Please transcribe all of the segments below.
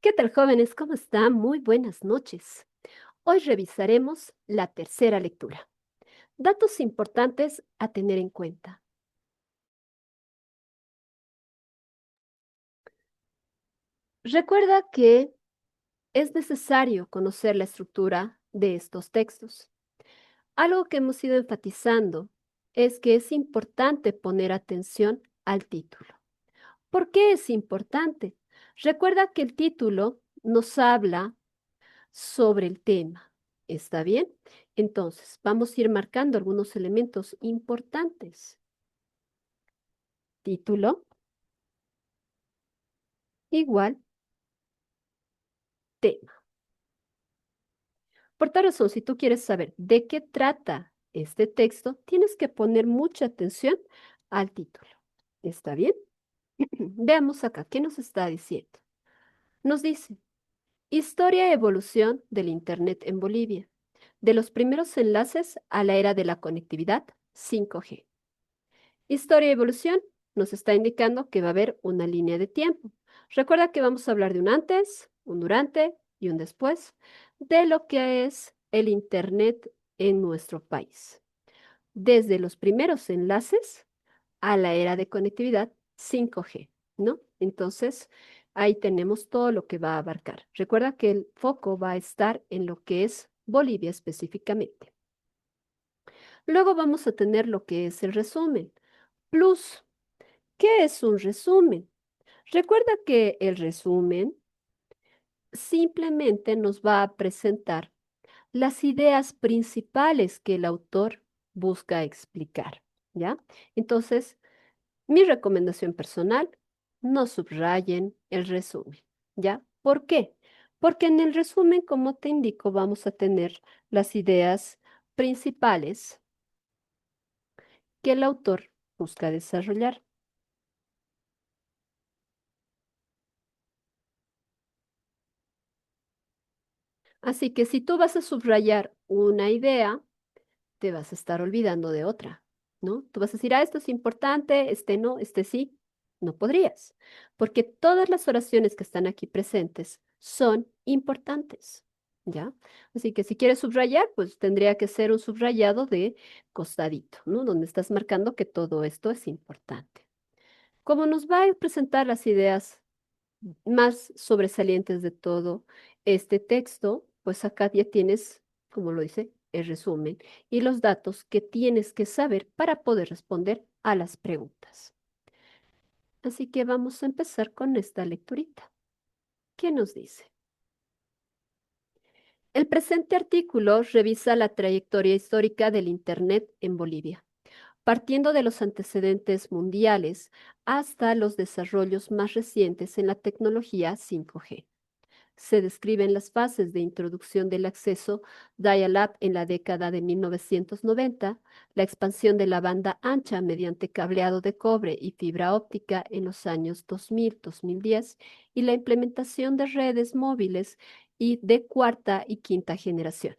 ¿Qué tal, jóvenes? ¿Cómo están? Muy buenas noches. Hoy revisaremos la tercera lectura. Datos importantes a tener en cuenta. Recuerda que es necesario conocer la estructura de estos textos. Algo que hemos ido enfatizando es que es importante poner atención al título. ¿Por qué es importante? Recuerda que el título nos habla sobre el tema. ¿Está bien? Entonces, vamos a ir marcando algunos elementos importantes. Título igual tema. Por tal razón, si tú quieres saber de qué trata este texto, tienes que poner mucha atención al título. ¿Está bien? Veamos acá, ¿qué nos está diciendo? Nos dice, historia y evolución del Internet en Bolivia, de los primeros enlaces a la era de la conectividad 5G. Historia y evolución nos está indicando que va a haber una línea de tiempo. Recuerda que vamos a hablar de un antes, un durante y un después de lo que es el Internet en nuestro país. Desde los primeros enlaces a la era de conectividad 5G, ¿no? Entonces, ahí tenemos todo lo que va a abarcar. Recuerda que el foco va a estar en lo que es Bolivia específicamente. Luego vamos a tener lo que es el resumen. Plus, ¿qué es un resumen? Recuerda que el resumen simplemente nos va a presentar las ideas principales que el autor busca explicar, ¿ya? Entonces, mi recomendación personal, no subrayen el resumen, ¿ya? ¿Por qué? Porque en el resumen, como te indico, vamos a tener las ideas principales que el autor busca desarrollar. Así que si tú vas a subrayar una idea, te vas a estar olvidando de otra, ¿no? Tú vas a decir, esto es importante, este no, este sí. No podrías, porque todas las oraciones que están aquí presentes son importantes, ¿ya? Así que si quieres subrayar, pues tendría que ser un subrayado de costadito, ¿no? Donde estás marcando que todo esto es importante. Como nos va a presentar las ideas más sobresalientes de todo este texto, pues acá ya tienes, como lo dice, el resumen y los datos que tienes que saber para poder responder a las preguntas. Así que vamos a empezar con esta lecturita. ¿Qué nos dice? El presente artículo revisa la trayectoria histórica del Internet en Bolivia, partiendo de los antecedentes mundiales hasta los desarrollos más recientes en la tecnología 5G. Se describen las fases de introducción del acceso dial-up en la década de 1990, la expansión de la banda ancha mediante cableado de cobre y fibra óptica en los años 2000-2010 y la implementación de redes móviles y de cuarta y quinta generación.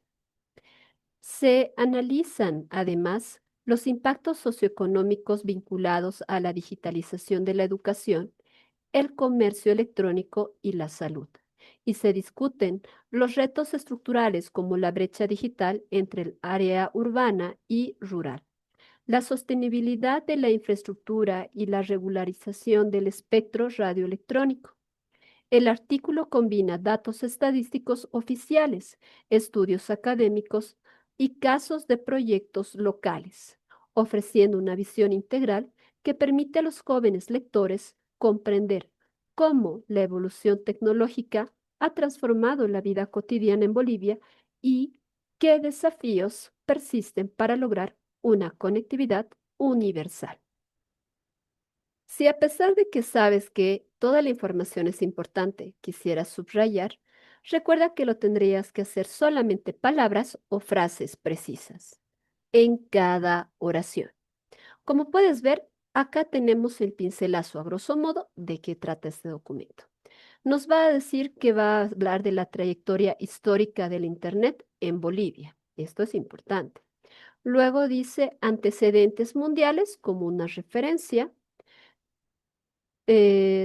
Se analizan, además, los impactos socioeconómicos vinculados a la digitalización de la educación, el comercio electrónico y la salud. Y se discuten los retos estructurales como la brecha digital entre el área urbana y rural, la sostenibilidad de la infraestructura y la regularización del espectro radioelectrónico. El artículo combina datos estadísticos oficiales, estudios académicos y casos de proyectos locales, ofreciendo una visión integral que permite a los jóvenes lectores comprender cómo la evolución tecnológica ha transformado la vida cotidiana en Bolivia y qué desafíos persisten para lograr una conectividad universal. Si a pesar de que sabes que toda la información es importante, quisieras subrayar, recuerda que lo tendrías que hacer solamente palabras o frases precisas en cada oración. Como puedes ver, acá tenemos el pincelazo a grosso modo de qué trata este documento. Nos va a decir que va a hablar de la trayectoria histórica del Internet en Bolivia. Esto es importante. Luego dice antecedentes mundiales como una referencia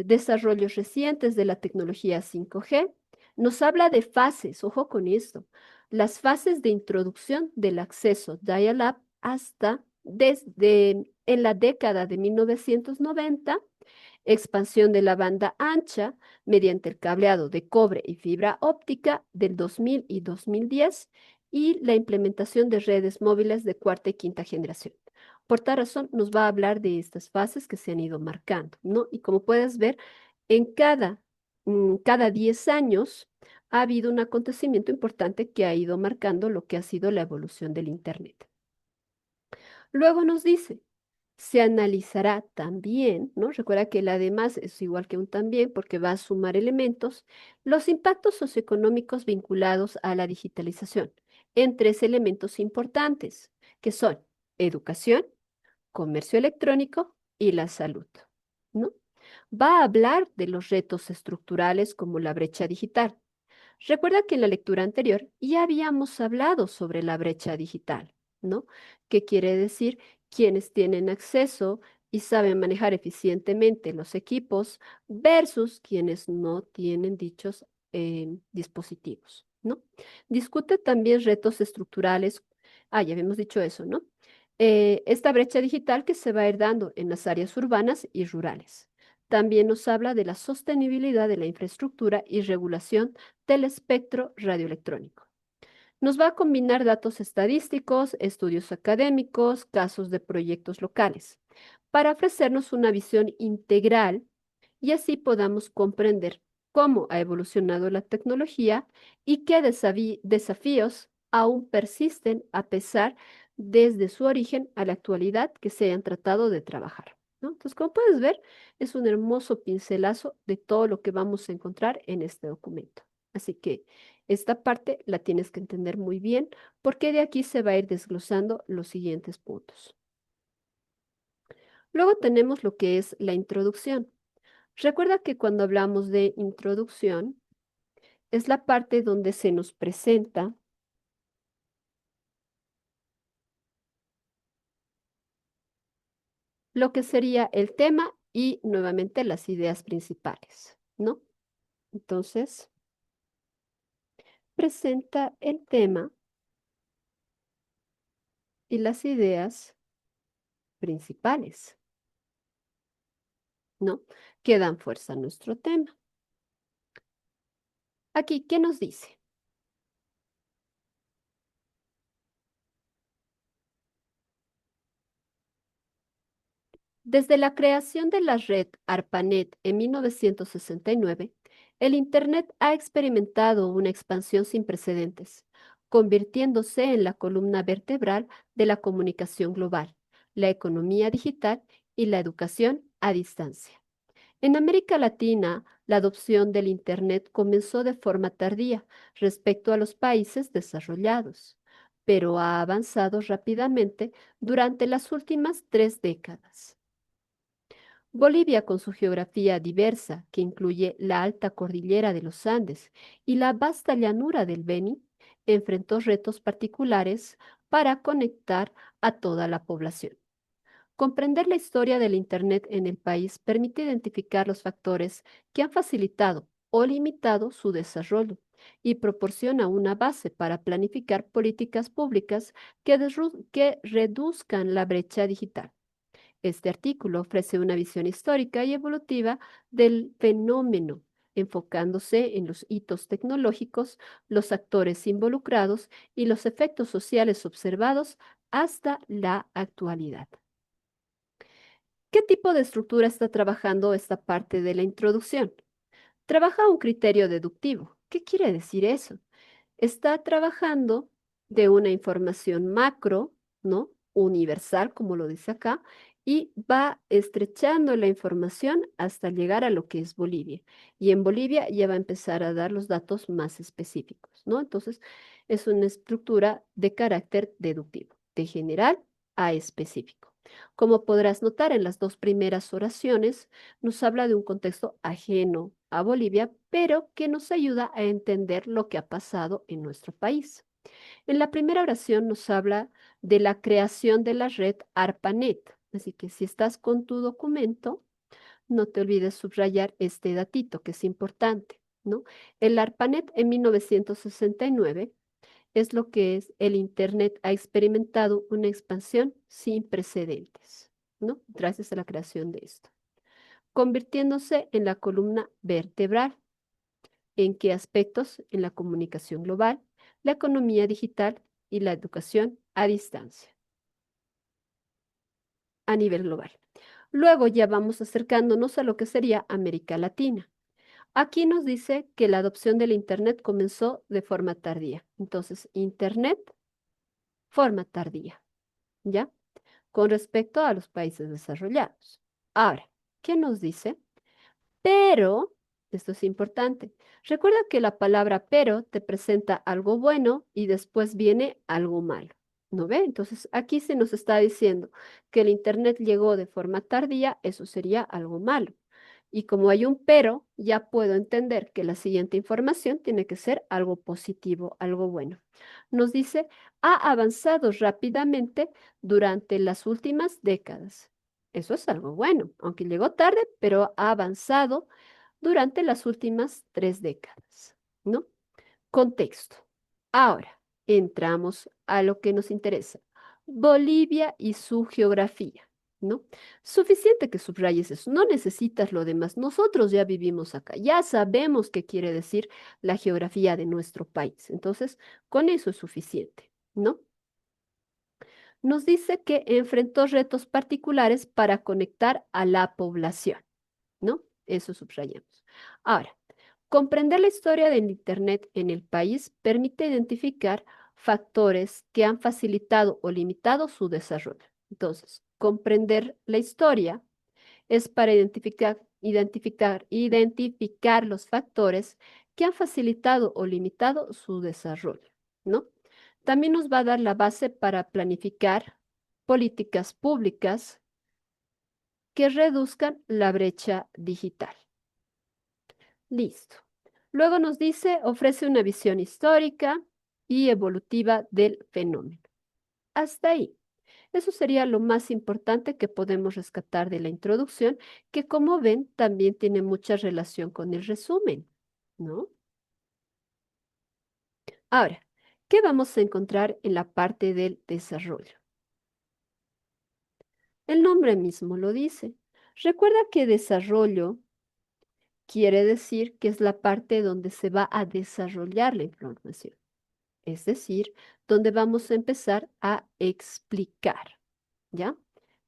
desarrollos recientes de la tecnología 5G. Nos habla de fases, ojo con esto, las fases de introducción del acceso dial-up hasta desde en la década de 1990, expansión de la banda ancha mediante el cableado de cobre y fibra óptica del 2000 y 2010 y la implementación de redes móviles de cuarta y quinta generación. Por tal razón, nos va a hablar de estas fases que se han ido marcando, ¿no? Y como puedes ver, en cada 10 años ha habido un acontecimiento importante que ha ido marcando lo que ha sido la evolución del Internet. Luego nos dice, se analizará también, ¿no? Recuerda que el además es igual que un también porque va a sumar elementos, los impactos socioeconómicos vinculados a la digitalización en tres elementos importantes, que son educación, comercio electrónico y la salud, ¿no? Va a hablar de los retos estructurales como la brecha digital. Recuerda que en la lectura anterior ya habíamos hablado sobre la brecha digital, ¿no? ¿Qué quiere decir? Quienes tienen acceso y saben manejar eficientemente los equipos versus quienes no tienen dichos dispositivos, ¿no? Discute también retos estructurales. Ya habíamos dicho eso, ¿no? Esta brecha digital que se va a ir dando en las áreas urbanas y rurales. También nos habla de la sostenibilidad de la infraestructura y regulación del espectro radioelectrónico. Nos va a combinar datos estadísticos, estudios académicos, casos de proyectos locales, para ofrecernos una visión integral y así podamos comprender cómo ha evolucionado la tecnología y qué desafíos aún persisten a pesar desde su origen a la actualidad que se hayan tratado de trabajar, ¿no? Entonces, como puedes ver, es un hermoso pincelazo de todo lo que vamos a encontrar en este documento. Así que esta parte la tienes que entender muy bien porque de aquí se va a ir desglosando los siguientes puntos. Luego tenemos lo que es la introducción. Recuerda que cuando hablamos de introducción es la parte donde se nos presenta lo que sería el tema y nuevamente las ideas principales, ¿no? Entonces, presenta el tema y las ideas principales, ¿no? Que dan fuerza a nuestro tema. Aquí, ¿qué nos dice? Desde la creación de la red ARPANET en 1969, el Internet ha experimentado una expansión sin precedentes, convirtiéndose en la columna vertebral de la comunicación global, la economía digital y la educación a distancia. En América Latina, la adopción del Internet comenzó de forma tardía respecto a los países desarrollados, pero ha avanzado rápidamente durante las últimas 3 décadas. Bolivia, con su geografía diversa, que incluye la alta cordillera de los Andes y la vasta llanura del Beni, enfrentó retos particulares para conectar a toda la población. Comprender la historia del Internet en el país permite identificar los factores que han facilitado o limitado su desarrollo y proporciona una base para planificar políticas públicas que reduzcan la brecha digital. Este artículo ofrece una visión histórica y evolutiva del fenómeno, enfocándose en los hitos tecnológicos, los actores involucrados y los efectos sociales observados hasta la actualidad. ¿Qué tipo de estructura está trabajando esta parte de la introducción? Trabaja un criterio deductivo. ¿Qué quiere decir eso? Está trabajando de una información macro, ¿no? Universal, como lo dice acá, y va estrechando la información hasta llegar a lo que es Bolivia. Y en Bolivia ya va a empezar a dar los datos más específicos, ¿no? Entonces, es una estructura de carácter deductivo, de general a específico. Como podrás notar en las dos primeras oraciones, nos habla de un contexto ajeno a Bolivia, pero que nos ayuda a entender lo que ha pasado en nuestro país. En la primera oración nos habla de la creación de la red ARPANET. Así que si estás con tu documento, no te olvides subrayar este datito que es importante, ¿no? El ARPANET en 1969 es lo que es el Internet ha experimentado una expansión sin precedentes, ¿no? Gracias a la creación de esto, convirtiéndose en la columna vertebral. ¿En qué aspectos? En la comunicación global, la economía digital y la educación a distancia, a nivel global. Luego ya vamos acercándonos a lo que sería América Latina. Aquí nos dice que la adopción del Internet comenzó de forma tardía. Entonces, Internet, forma tardía, ¿ya? Con respecto a los países desarrollados. Ahora, ¿qué nos dice? Pero, esto es importante, recuerda que la palabra pero te presenta algo bueno y después viene algo malo. ¿No ve? Entonces, aquí se nos está diciendo que el Internet llegó de forma tardía, eso sería algo malo. Y como hay un pero, ya puedo entender que la siguiente información tiene que ser algo positivo, algo bueno. Nos dice, ha avanzado rápidamente durante las últimas décadas. Eso es algo bueno, aunque llegó tarde, pero ha avanzado durante las últimas 3 décadas, ¿no? Contexto. Ahora, entramos a lo que nos interesa. Bolivia y su geografía, ¿no? Suficiente que subrayes eso, no necesitas lo demás. Nosotros ya vivimos acá, ya sabemos qué quiere decir la geografía de nuestro país. Entonces, con eso es suficiente, ¿no? Nos dice que enfrentó retos particulares para conectar a la población, ¿no? Eso subrayamos. Ahora, comprender la historia del Internet en el país permite identificar factores que han facilitado o limitado su desarrollo. Entonces, comprender la historia es para identificar los factores que han facilitado o limitado su desarrollo, ¿no? También nos va a dar la base para planificar políticas públicas que reduzcan la brecha digital. Listo. Luego nos dice, ofrece una visión histórica y evolutiva del fenómeno. Hasta ahí. Eso sería lo más importante que podemos rescatar de la introducción, que como ven también tiene mucha relación con el resumen, ¿no? Ahora, ¿qué vamos a encontrar en la parte del desarrollo? El nombre mismo lo dice. Recuerda que desarrollo quiere decir que es la parte donde se va a desarrollar la información, es decir, donde vamos a empezar a explicar, ¿ya?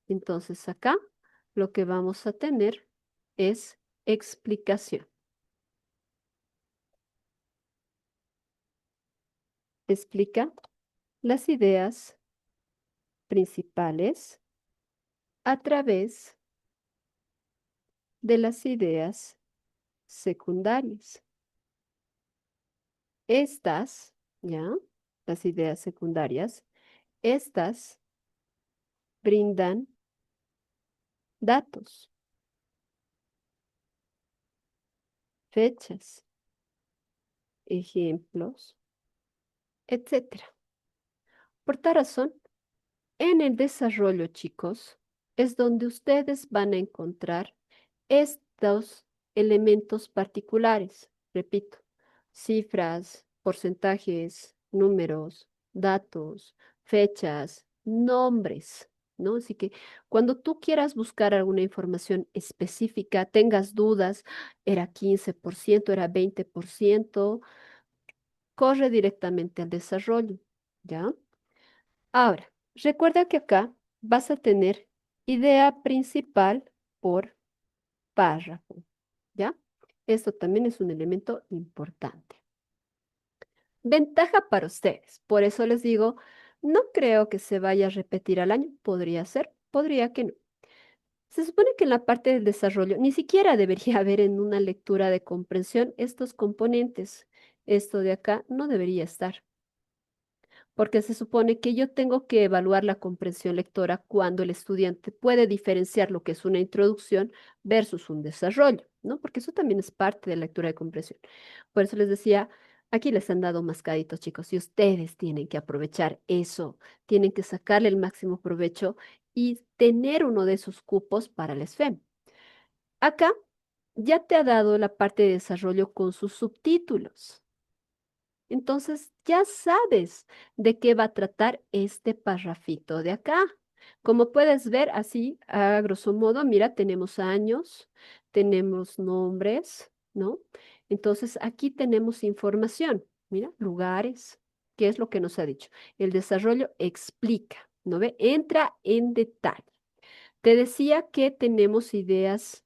Entonces acá lo que vamos a tener es explicación. Explica las ideas principales a través de las ideas secundarias. Estas, ¿ya? Las ideas secundarias, estas brindan datos, fechas, ejemplos, etcétera. Por tal razón, en el desarrollo, chicos, es donde ustedes van a encontrar estos elementos particulares. Repito, cifras, porcentajes, números, datos, fechas, nombres, ¿no? Así que cuando tú quieras buscar alguna información específica, tengas dudas, era 15%, era 20%, corre directamente al desarrollo, ¿ya? Ahora, recuerda que acá vas a tener idea principal por párrafo, ¿ya? Esto también es un elemento importante. Ventaja para ustedes. Por eso les digo, no creo que se vaya a repetir al año. Podría ser, podría que no. Se supone que en la parte del desarrollo ni siquiera debería haber en una lectura de comprensión estos componentes. Esto de acá no debería estar, porque se supone que yo tengo que evaluar la comprensión lectora cuando el estudiante puede diferenciar lo que es una introducción versus un desarrollo, ¿no? Porque eso también es parte de la lectura de comprensión. Por eso les decía, aquí les han dado mascaditos, chicos, y ustedes tienen que aprovechar eso, tienen que sacarle el máximo provecho y tener uno de esos cupos para el SFEM. Acá ya te ha dado la parte de desarrollo con sus subtítulos. Entonces ya sabes de qué va a tratar este parrafito de acá. Como puedes ver así, a grosso modo, mira, tenemos años, tenemos nombres, ¿no? Entonces aquí tenemos información, mira, lugares, ¿qué es lo que nos ha dicho? El desarrollo explica, ¿no ve? Entra en detalle. Te decía que tenemos ideas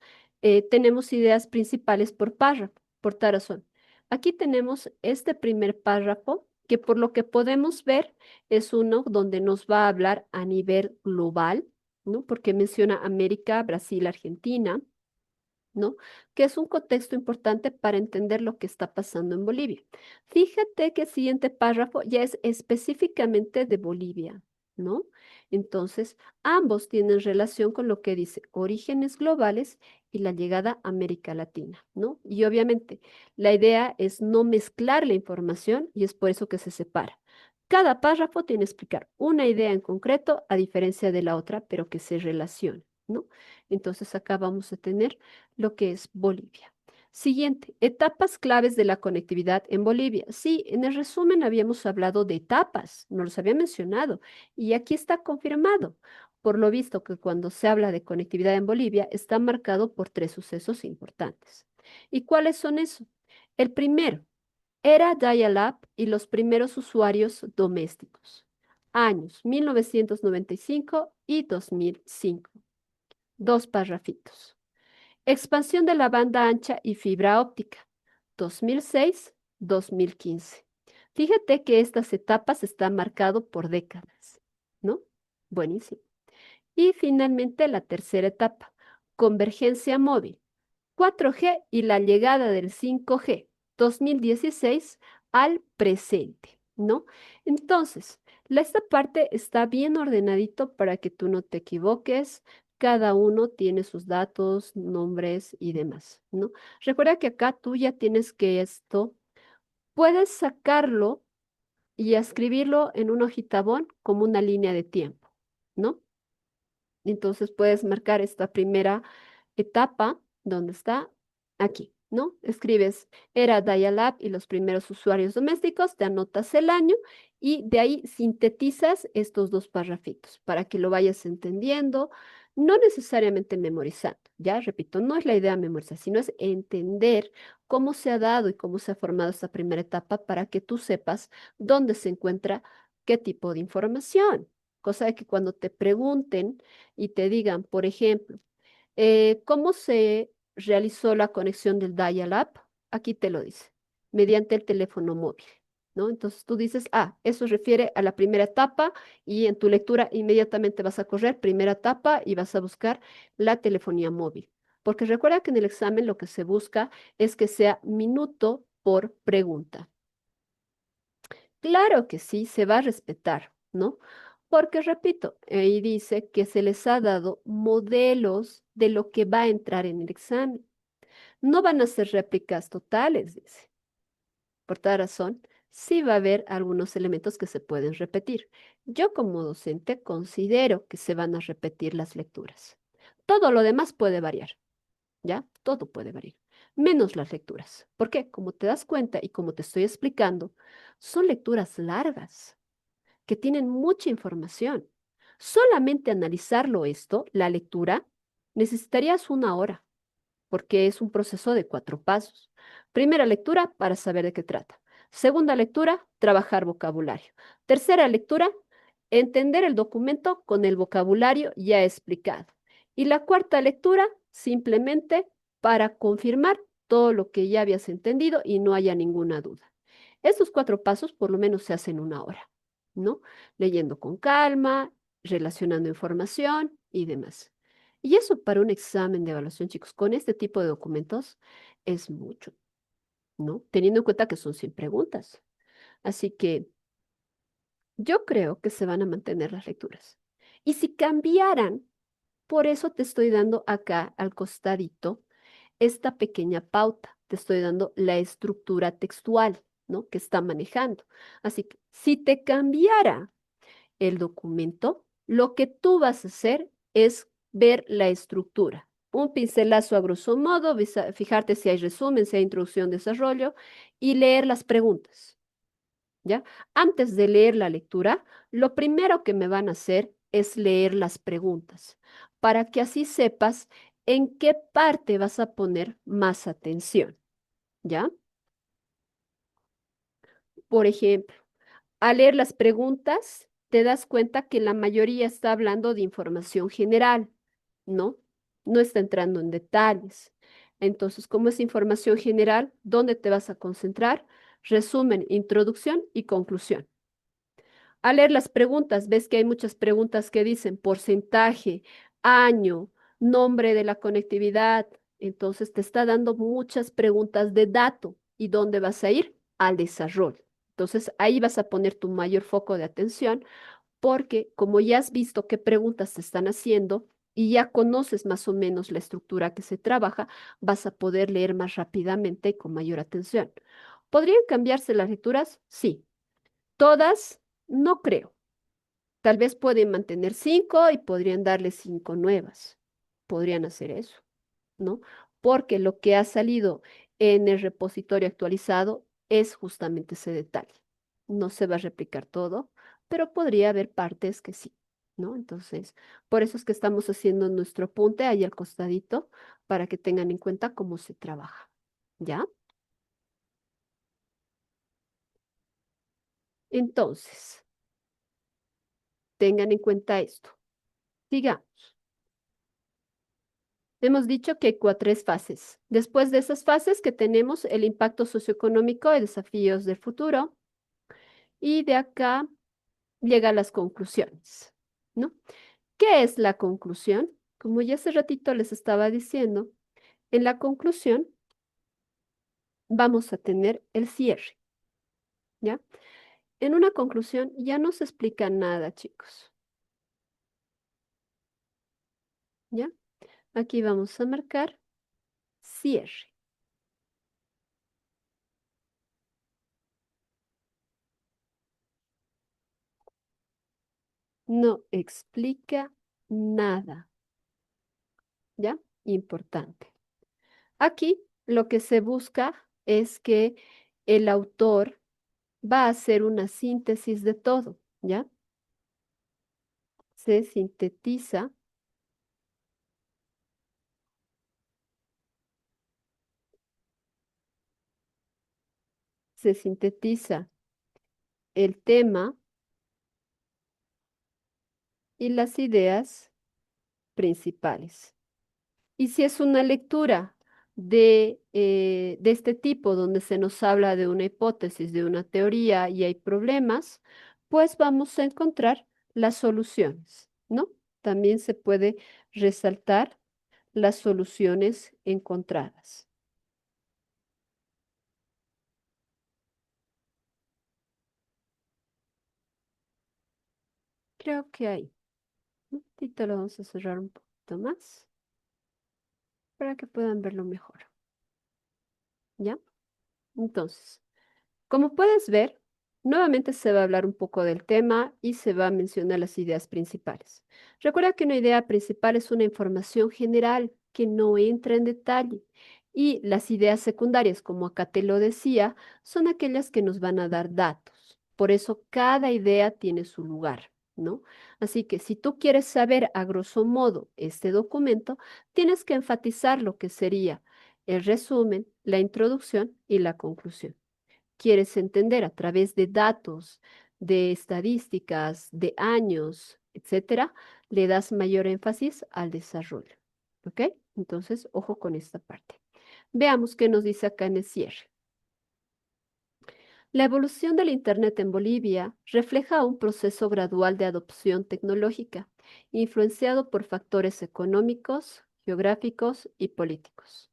principales por párrafo, por tarazón. Aquí tenemos este primer párrafo, que por lo que podemos ver es uno donde nos va a hablar a nivel global, ¿no? Porque menciona América, Brasil, Argentina, ¿no? Que es un contexto importante para entender lo que está pasando en Bolivia. Fíjate que el siguiente párrafo ya es específicamente de Bolivia, ¿no? Entonces, ambos tienen relación con lo que dice orígenes globales y la llegada a América Latina, ¿no? Y obviamente, la idea es no mezclar la información y es por eso que se separa. Cada párrafo tiene que explicar una idea en concreto a diferencia de la otra, pero que se relacione, ¿no? Entonces, acá vamos a tener lo que es Bolivia. Siguiente, etapas claves de la conectividad en Bolivia. Sí, en el resumen habíamos hablado de etapas, no los había mencionado, y aquí está confirmado. Por lo visto que cuando se habla de conectividad en Bolivia está marcado por tres sucesos importantes. ¿Y cuáles son esos? El primero, era dial-up y los primeros usuarios domésticos. Años 1995 y 2005. Dos parrafitos. Expansión de la banda ancha y fibra óptica, 2006-2015. Fíjate que estas etapas están marcadas por décadas, ¿no? Buenísimo. Y finalmente la tercera etapa, convergencia móvil, 4G y la llegada del 5G, 2016 al presente, ¿no? Entonces, esta parte está bien ordenadito para que tú no te equivoques. Cada uno tiene sus datos, nombres y demás, ¿no? Recuerda que acá tú ya tienes que esto, puedes sacarlo y escribirlo en un hojitabón como una línea de tiempo, ¿no? Entonces puedes marcar esta primera etapa, ¿dónde está? Aquí, ¿no? Escribes, era Dial-Up y los primeros usuarios domésticos, te anotas el año y de ahí sintetizas estos dos parrafitos para que lo vayas entendiendo, no necesariamente memorizando, ya repito, no es la idea memorizar, sino es entender cómo se ha dado y cómo se ha formado esta primera etapa para que tú sepas dónde se encuentra qué tipo de información. Cosa de que cuando te pregunten y te digan, por ejemplo, ¿cómo se realizó la conexión del dial-up? Aquí te lo dice, mediante el teléfono móvil, ¿no? Entonces tú dices, ah, eso refiere a la primera etapa y en tu lectura inmediatamente vas a correr primera etapa y vas a buscar la telefonía móvil. Porque recuerda que en el examen lo que se busca es que sea minuto por pregunta. Claro que sí, se va a respetar, ¿no? Porque, repito, ahí dice que se les ha dado modelos de lo que va a entrar en el examen. No van a ser réplicas totales, dice. Por tal razón, sí va a haber algunos elementos que se pueden repetir. Yo como docente considero que se van a repetir las lecturas. Todo lo demás puede variar, ¿ya? Todo puede variar, menos las lecturas. ¿Por qué? Como te das cuenta y como te estoy explicando, son lecturas largas que tienen mucha información. Solamente analizarlo esto, la lectura, necesitarías una hora, porque es un proceso de 4 pasos. Primera lectura para saber de qué trata. Segunda lectura, trabajar vocabulario. Tercera lectura, entender el documento con el vocabulario ya explicado. Y la cuarta lectura, simplemente para confirmar todo lo que ya habías entendido y no haya ninguna duda. Estos 4 pasos por lo menos se hacen una hora, ¿no? Leyendo con calma, relacionando información y demás. Y eso para un examen de evaluación, chicos, con este tipo de documentos es mucho, ¿no? Teniendo en cuenta que son 100 preguntas. Así que yo creo que se van a mantener las lecturas. Y si cambiaran, por eso te estoy dando acá al costadito esta pequeña pauta. Te estoy dando la estructura textual, ¿no? Que está manejando. Así que si te cambiara el documento, lo que tú vas a hacer es ver la estructura. un pincelazo a grosso modo, fijarte si hay resumen, si hay introducción, desarrollo y leer las preguntas, ¿ya? Antes de leer la lectura, lo primero que me van a hacer es leer las preguntas, para que así sepas en qué parte vas a poner más atención, ¿ya? Por ejemplo, al leer las preguntas, te das cuenta que la mayoría está hablando de información general, ¿no? No está entrando en detalles. Entonces, como es información general, ¿dónde te vas a concentrar? Resumen, introducción y conclusión. Al leer las preguntas, ves que hay muchas preguntas que dicen porcentaje, año, nombre de la conectividad. Entonces te está dando muchas preguntas de dato. ¿Y dónde vas a ir? Al desarrollo. Entonces ahí vas a poner tu mayor foco de atención porque como ya has visto qué preguntas te están haciendo y ya conoces más o menos la estructura que se trabaja, vas a poder leer más rápidamente y con mayor atención. ¿Podrían cambiarse las lecturas? Sí. Todas, no creo. Tal vez pueden mantener 5 y podrían darle 5 nuevas. Podrían hacer eso, ¿no? Porque lo que ha salido en el repositorio actualizado es justamente ese detalle. No se va a replicar todo, pero podría haber partes que sí, ¿no? Entonces, por eso es que estamos haciendo nuestro apunte ahí al costadito para que tengan en cuenta cómo se trabaja, ¿ya? Entonces, tengan en cuenta esto. Sigamos. Hemos dicho que hay tres fases. Después de esas fases que tenemos el impacto socioeconómico y desafíos del futuro. Y de acá llegan las conclusiones, ¿no? ¿Qué es la conclusión? Como ya hace ratito les estaba diciendo, en la conclusión vamos a tener el cierre, ¿ya? En una conclusión ya no se explica nada, chicos, ¿ya? Aquí vamos a marcar cierre. No explica nada, ¿ya? Importante. Aquí lo que se busca es que el autor va a hacer una síntesis de todo, ¿ya? Se sintetiza, se sintetiza el tema y las ideas principales. Y si es una lectura de este tipo, donde se nos habla de una hipótesis, de una teoría y hay problemas, pues vamos a encontrar las soluciones, ¿no? También se puede resaltar las soluciones encontradas. Creo que ahí. Un poquito lo vamos a cerrar un poquito más para que puedan verlo mejor, ¿ya? Entonces, como puedes ver, nuevamente se va a hablar un poco del tema y se va a mencionar las ideas principales. Recuerda que una idea principal es una información general que no entra en detalle y las ideas secundarias, como acá te lo decía, son aquellas que nos van a dar datos. Por eso cada idea tiene su lugar, ¿no? Así que si tú quieres saber a grosso modo este documento, tienes que enfatizar lo que sería el resumen, la introducción y la conclusión. Quieres entender a través de datos, de estadísticas, de años, etcétera, le das mayor énfasis al desarrollo. ¿Ok? Entonces, ojo con esta parte. Veamos qué nos dice acá en el cierre. La evolución del Internet en Bolivia refleja un proceso gradual de adopción tecnológica, influenciado por factores económicos, geográficos y políticos.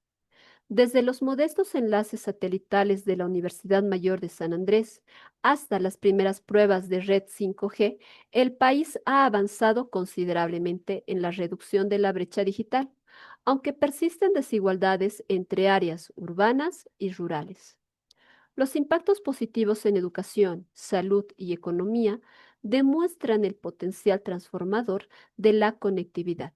Desde los modestos enlaces satelitales de la Universidad Mayor de San Andrés hasta las primeras pruebas de red 5G, el país ha avanzado considerablemente en la reducción de la brecha digital, aunque persisten desigualdades entre áreas urbanas y rurales. Los impactos positivos en educación, salud y economía demuestran el potencial transformador de la conectividad.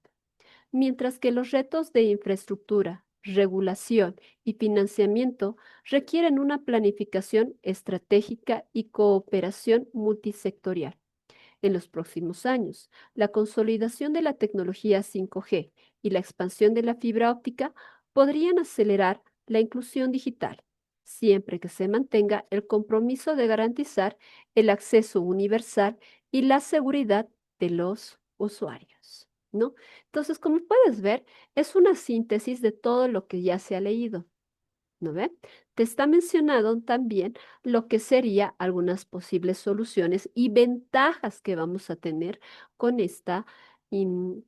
mientras que los retos de infraestructura, regulación y financiamiento requieren una planificación estratégica y cooperación multisectorial. En los próximos años, la consolidación de la tecnología 5G y la expansión de la fibra óptica podrían acelerar la inclusión digital, siempre que se mantenga el compromiso de garantizar el acceso universal y la seguridad de los usuarios, ¿no? Entonces, como puedes ver, es una síntesis de todo lo que ya se ha leído. ¿No ve? Te está mencionado también lo que sería algunas posibles soluciones y ventajas que vamos a tener con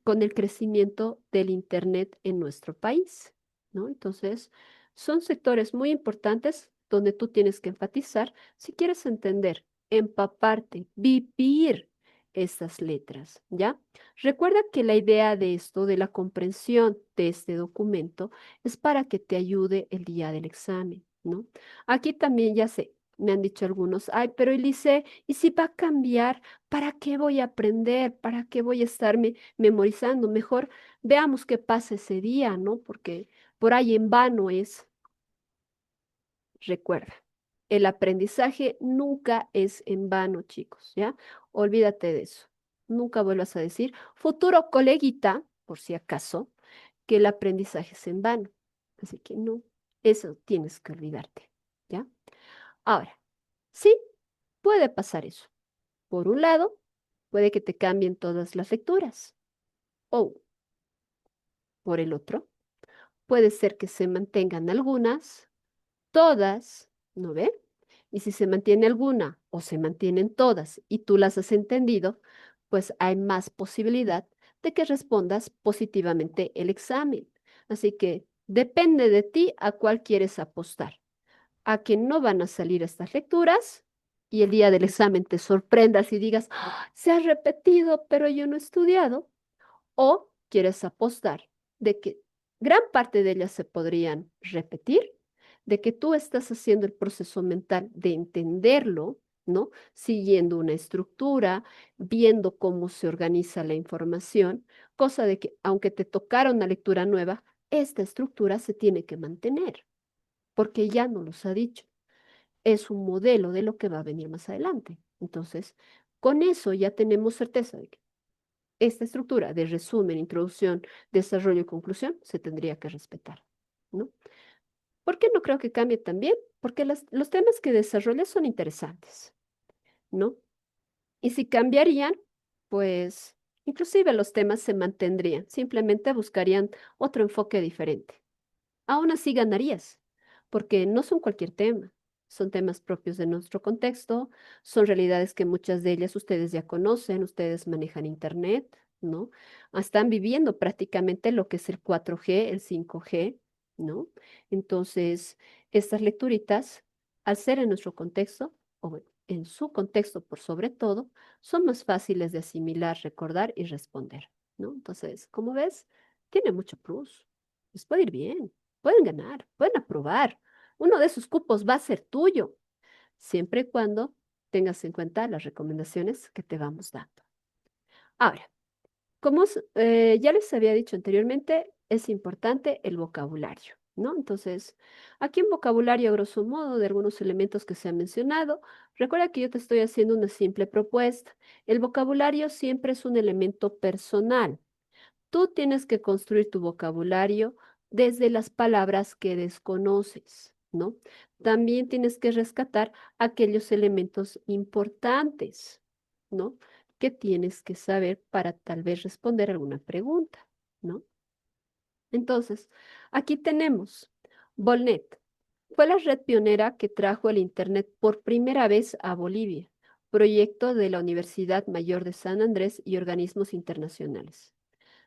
con el crecimiento del Internet en nuestro país, ¿no? Entonces, son sectores muy importantes donde tú tienes que enfatizar si quieres entender, empaparte, vivir estas letras, ¿ya? Recuerda que la idea de esto, de la comprensión de este documento, es para que te ayude el día del examen, ¿no? Aquí también ya sé, me han dicho algunos, ay, pero Elise, ¿y si va a cambiar? ¿Para qué voy a aprender? ¿Para qué voy a estarme memorizando? Mejor veamos qué pasa ese día, ¿no? Porque por ahí en vano es. Recuerda, el aprendizaje nunca es en vano, chicos, ¿ya? Olvídate de eso. Nunca vuelvas a decir, futuro coleguita, por si acaso, que el aprendizaje es en vano. Así que no, eso tienes que olvidarte, ¿ya? Ahora, sí, puede pasar eso. Por un lado, puede que te cambien todas las lecturas. O, por el otro, puede ser que se mantengan algunas, todas, ¿no ve? Y si se mantiene alguna o se mantienen todas y tú las has entendido, pues hay más posibilidad de que respondas positivamente el examen. Así que depende de ti a cuál quieres apostar. A que no van a salir estas lecturas y el día del examen te sorprendas y digas, "Ah, se ha repetido, pero yo no he estudiado". O quieres apostar de que gran parte de ellas se podrían repetir, de que tú estás haciendo el proceso mental de entenderlo, ¿no? Siguiendo una estructura, viendo cómo se organiza la información, cosa de que aunque te tocara una lectura nueva, esta estructura se tiene que mantener, porque ya no los ha dicho. Es un modelo de lo que va a venir más adelante. Entonces, con eso ya tenemos certeza de que esta estructura de resumen, introducción, desarrollo y conclusión se tendría que respetar, ¿no? ¿Por qué no creo que cambie también? Porque los temas que desarrolla son interesantes, ¿no? Y si cambiarían, pues inclusive los temas se mantendrían, simplemente buscarían otro enfoque diferente. Aún así ganarías, porque no son cualquier tema, son temas propios de nuestro contexto, son realidades que muchas de ellas ustedes ya conocen, ustedes manejan internet, ¿no? Están viviendo prácticamente lo que es el 4G, el 5G, ¿no? Entonces, estas lecturitas, al ser en nuestro contexto, o bueno, en su contexto por sobre todo, son más fáciles de asimilar, recordar y responder, ¿no? Entonces, como ves, tiene mucho plus, les puede ir bien. Pueden ganar, pueden aprobar. Uno de esos cupos va a ser tuyo, siempre y cuando tengas en cuenta las recomendaciones que te vamos dando. Ahora, ya les había dicho anteriormente, es importante el vocabulario, ¿no? Entonces, aquí en vocabulario, a grosso modo, de algunos elementos que se han mencionado, recuerda que yo te estoy haciendo una simple propuesta. El vocabulario siempre es un elemento personal. Tú tienes que construir tu vocabulario desde las palabras que desconoces, ¿no? También tienes que rescatar aquellos elementos importantes, ¿no? Que tienes que saber para tal vez responder alguna pregunta, ¿no? Entonces, aquí tenemos Volnet. Fue la red pionera que trajo el Internet por primera vez a Bolivia, proyecto de la Universidad Mayor de San Andrés y organismos internacionales.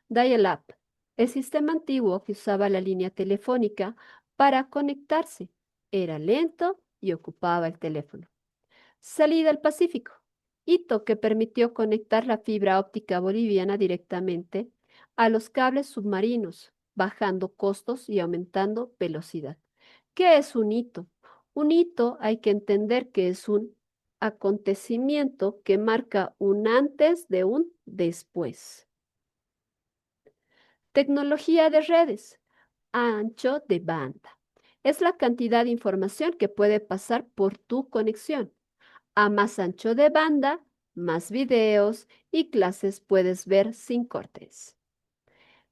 Dial-up, el sistema antiguo que usaba la línea telefónica para conectarse. Era lento y ocupaba el teléfono. Salida al Pacífico, hito que permitió conectar la fibra óptica boliviana directamente a los cables submarinos, bajando costos y aumentando velocidad. ¿Qué es un hito? Un hito hay que entender que es un acontecimiento que marca un antes de un después. Tecnología de redes, ancho de banda. Es la cantidad de información que puede pasar por tu conexión. A más ancho de banda, más videos y clases puedes ver sin cortes.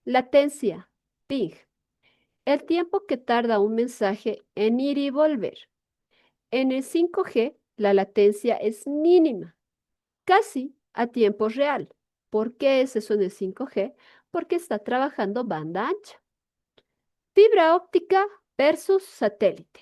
Latencia, ping. El tiempo que tarda un mensaje en ir y volver. En el 5G, la latencia es mínima, casi a tiempo real. ¿Por qué es eso en el 5G? Porque está trabajando banda ancha. Fibra óptica versus satélite.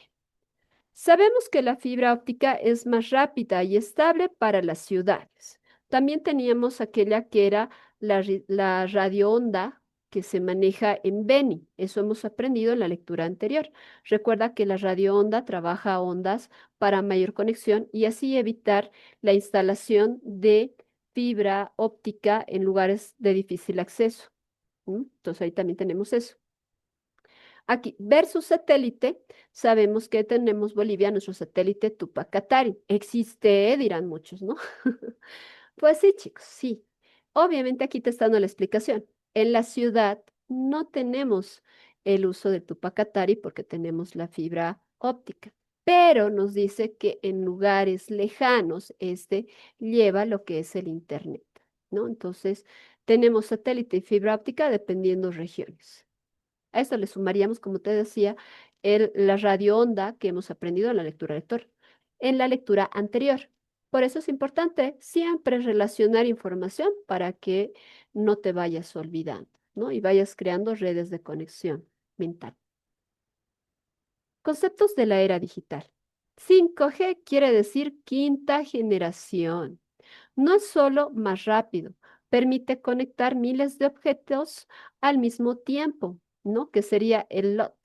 Sabemos que la fibra óptica es más rápida y estable para las ciudades. También teníamos aquella que era la radioonda que se maneja en Beni. Eso hemos aprendido en la lectura anterior. Recuerda que la radioonda trabaja a ondas para mayor conexión y así evitar la instalación de fibra óptica en lugares de difícil acceso. Entonces ahí también tenemos eso. Aquí, versus satélite, sabemos que tenemos Bolivia, nuestro satélite Tupac Katari. Existe, dirán muchos, ¿no? Pues sí, chicos, sí. Obviamente aquí te está dando la explicación. En la ciudad no tenemos el uso de Tupac Katari porque tenemos la fibra óptica, pero nos dice que en lugares lejanos este lleva lo que es el internet, ¿no? Entonces, tenemos satélite y fibra óptica dependiendo regiones. A esto le sumaríamos, como te decía, la radioonda que hemos aprendido en la lectura lector, en la lectura anterior. Por eso es importante siempre relacionar información para que no te vayas olvidando, ¿no? Y vayas creando redes de conexión mental. Conceptos de la era digital. 5G quiere decir quinta generación. No es solo más rápido, permite conectar miles de objetos al mismo tiempo, ¿no? Que sería el LOT.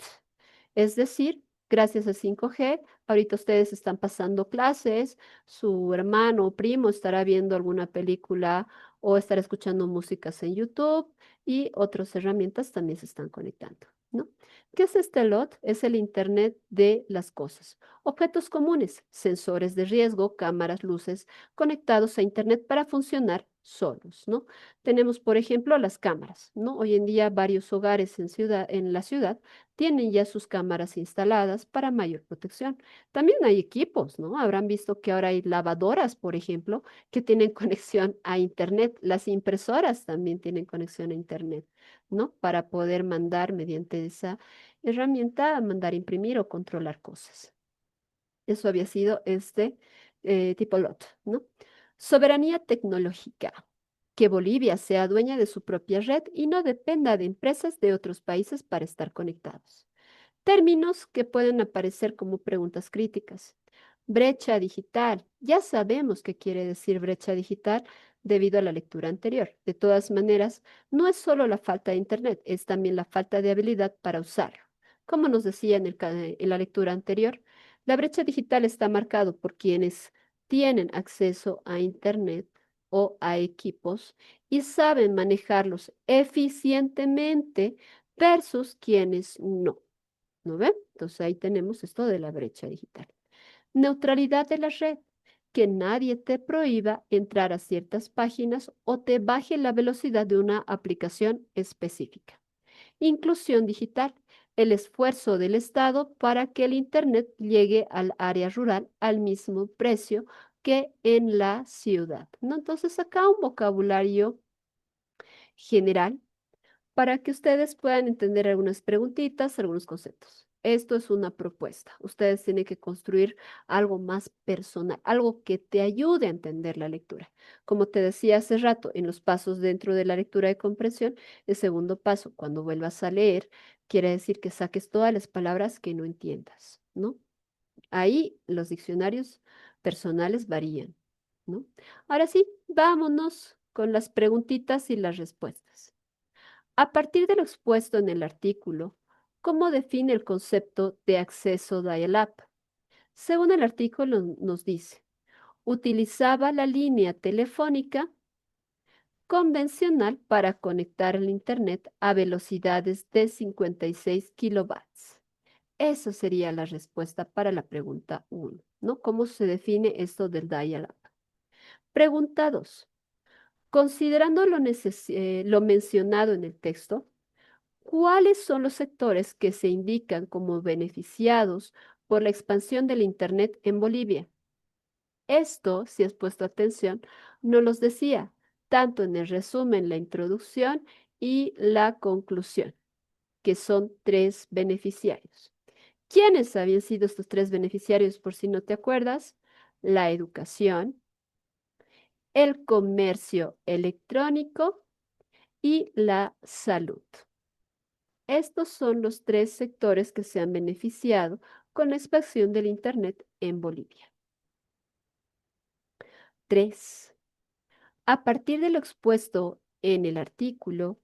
Es decir, gracias a 5G, ahorita ustedes están pasando clases, su hermano o primo estará viendo alguna película o estará escuchando músicas en YouTube y otras herramientas también se están conectando, ¿no? ¿Qué es este LOT? Es el Internet de las cosas. Objetos comunes, sensores de riesgo, cámaras, luces, conectados a Internet para funcionar solos, ¿no? Tenemos, por ejemplo, las cámaras, ¿no? Hoy en día varios hogares en la ciudad tienen ya sus cámaras instaladas para mayor protección. También hay equipos, ¿no? Habrán visto que ahora hay lavadoras, por ejemplo, que tienen conexión a Internet. Las impresoras también tienen conexión a Internet, ¿no? Para poder mandar mediante esa herramienta, mandar imprimir o controlar cosas. Eso había sido este tipo LOT, ¿no? Soberanía tecnológica. Que Bolivia sea dueña de su propia red y no dependa de empresas de otros países para estar conectados. Términos que pueden aparecer como preguntas críticas. Brecha digital. Ya sabemos qué quiere decir brecha digital debido a la lectura anterior. De todas maneras, no es solo la falta de Internet, es también la falta de habilidad para usarlo. Como nos decía en la lectura anterior, la brecha digital está marcado por quienes tienen acceso a Internet o a equipos y saben manejarlos eficientemente versus quienes no. ¿No ven? Entonces ahí tenemos esto de la brecha digital. Neutralidad de la red. Que nadie te prohíba entrar a ciertas páginas o te baje la velocidad de una aplicación específica. Inclusión digital. El esfuerzo del Estado para que el Internet llegue al área rural al mismo precio que en la ciudad, ¿no? Entonces acá un vocabulario general para que ustedes puedan entender algunas preguntitas, algunos conceptos. Esto es una propuesta. Ustedes tienen que construir algo más personal, algo que te ayude a entender la lectura. Como te decía hace rato, en los pasos dentro de la lectura de comprensión, el segundo paso, cuando vuelvas a leer, quiere decir que saques todas las palabras que no entiendas, ¿no? Ahí los diccionarios personales varían, ¿no? Ahora sí, vámonos con las preguntitas y las respuestas. A partir de lo expuesto en el artículo, ¿cómo define el concepto de acceso dial-up? Según el artículo nos dice, utilizaba la línea telefónica convencional para conectar el Internet a velocidades de 56 kilobytes. Esa sería la respuesta para la pregunta 1, ¿no? ¿Cómo se define esto del dial-up? Pregunta 2. Considerando lo mencionado en el texto, ¿Cuáles son los sectores que se indican como beneficiados por la expansión del Internet en Bolivia? Esto, si has puesto atención, no los decía, tanto en el resumen, la introducción y la conclusión, que son tres beneficiarios. ¿Quiénes habían sido estos tres beneficiarios, por si no te acuerdas? La educación, el comercio electrónico y la salud. Estos son los tres sectores que se han beneficiado con la expansión del Internet en Bolivia. 3. A partir de lo expuesto en el artículo,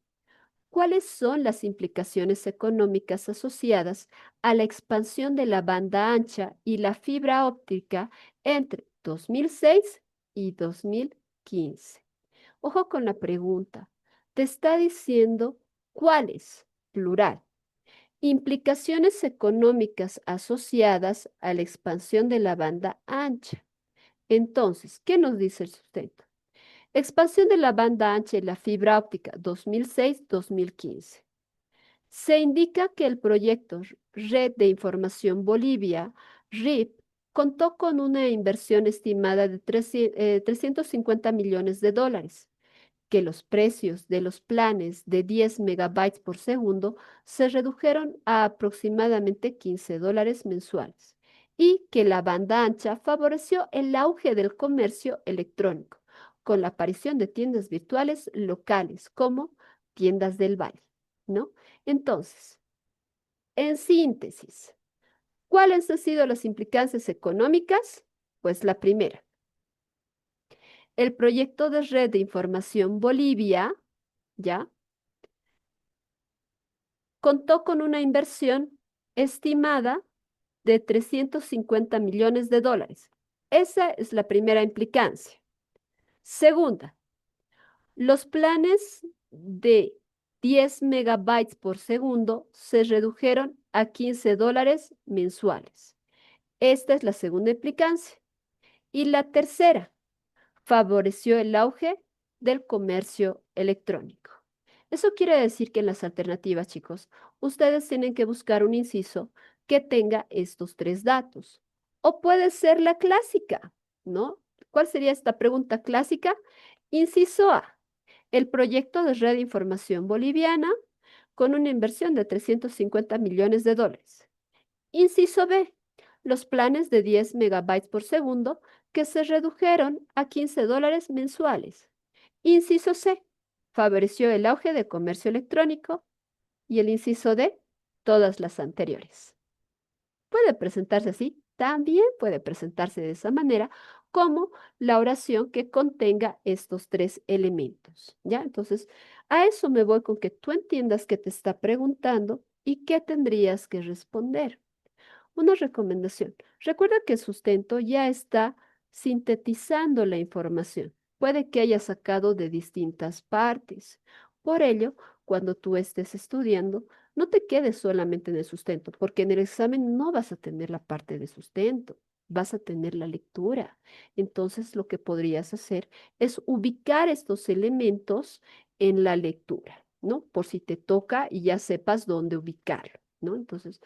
¿cuáles son las implicaciones económicas asociadas a la expansión de la banda ancha y la fibra óptica entre 2006 y 2015? Ojo con la pregunta. Te está diciendo cuáles, plural, implicaciones económicas asociadas a la expansión de la banda ancha. Entonces, ¿qué nos dice el sustento? Expansión de la banda ancha y la fibra óptica 2006-2015. Se indica que el proyecto Red de Información Bolivia, RIP, contó con una inversión estimada de 350 millones de dólares, que los precios de los planes de 10 megabytes por segundo se redujeron a aproximadamente 15 dólares mensuales y que la banda ancha favoreció el auge del comercio electrónico con la aparición de tiendas virtuales locales como tiendas del Valle, ¿no? Entonces, en síntesis, ¿cuáles han sido las implicancias económicas? Pues la primera, el proyecto de red de información Bolivia, ¿ya? Contó con una inversión estimada de 350 millones de dólares. Esa es la primera implicancia. Segunda, los planes de 10 megabytes por segundo se redujeron a 15 dólares mensuales. Esta es la segunda implicancia. Y la tercera, favoreció el auge del comercio electrónico. Eso quiere decir que en las alternativas, chicos, ustedes tienen que buscar un inciso que tenga estos tres datos. O puede ser la clásica, ¿no? ¿Cuál sería esta pregunta clásica? Inciso A, el proyecto de red de información boliviana con una inversión de 350 millones de dólares. Inciso B, los planes de 10 megabytes por segundo que se redujeron a 15 dólares mensuales. Inciso C, favoreció el auge del comercio electrónico. Y el inciso D, todas las anteriores. Puede presentarse así, también puede presentarse de esa manera, como la oración que contenga estos tres elementos. ¿Ya? Entonces, a eso me voy con que tú entiendas qué te está preguntando y qué tendrías que responder. Una recomendación. Recuerda que el sustento ya está sintetizando la información. Puede que haya sacado de distintas partes. Por ello, cuando tú estés estudiando, no te quedes solamente en el sustento, porque en el examen no vas a tener la parte de sustento, vas a tener la lectura. Entonces, lo que podrías hacer es ubicar estos elementos en la lectura, ¿no? Por si te toca y ya sepas dónde ubicarlo, ¿no? Entonces,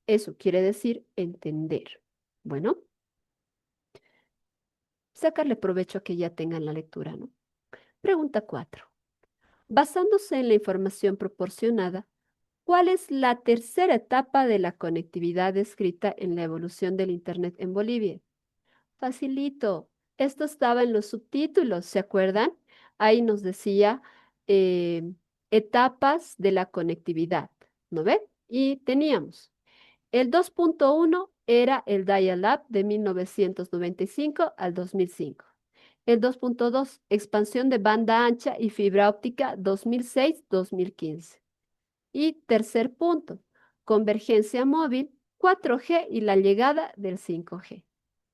eso quiere decir entender. Bueno, sacarle provecho a que ya tengan la lectura, ¿no? Pregunta 4. Basándose en la información proporcionada, ¿cuál es la tercera etapa de la conectividad descrita en la evolución del Internet en Bolivia? Facilito. Esto estaba en los subtítulos, ¿se acuerdan? Ahí nos decía eh, etapas de la conectividad, ¿no ve? Y teníamos el 2.1 era el dial-up de 1995 al 2005. El 2.2, expansión de banda ancha y fibra óptica 2006-2015. Y tercer punto, convergencia móvil, 4G y la llegada del 5G.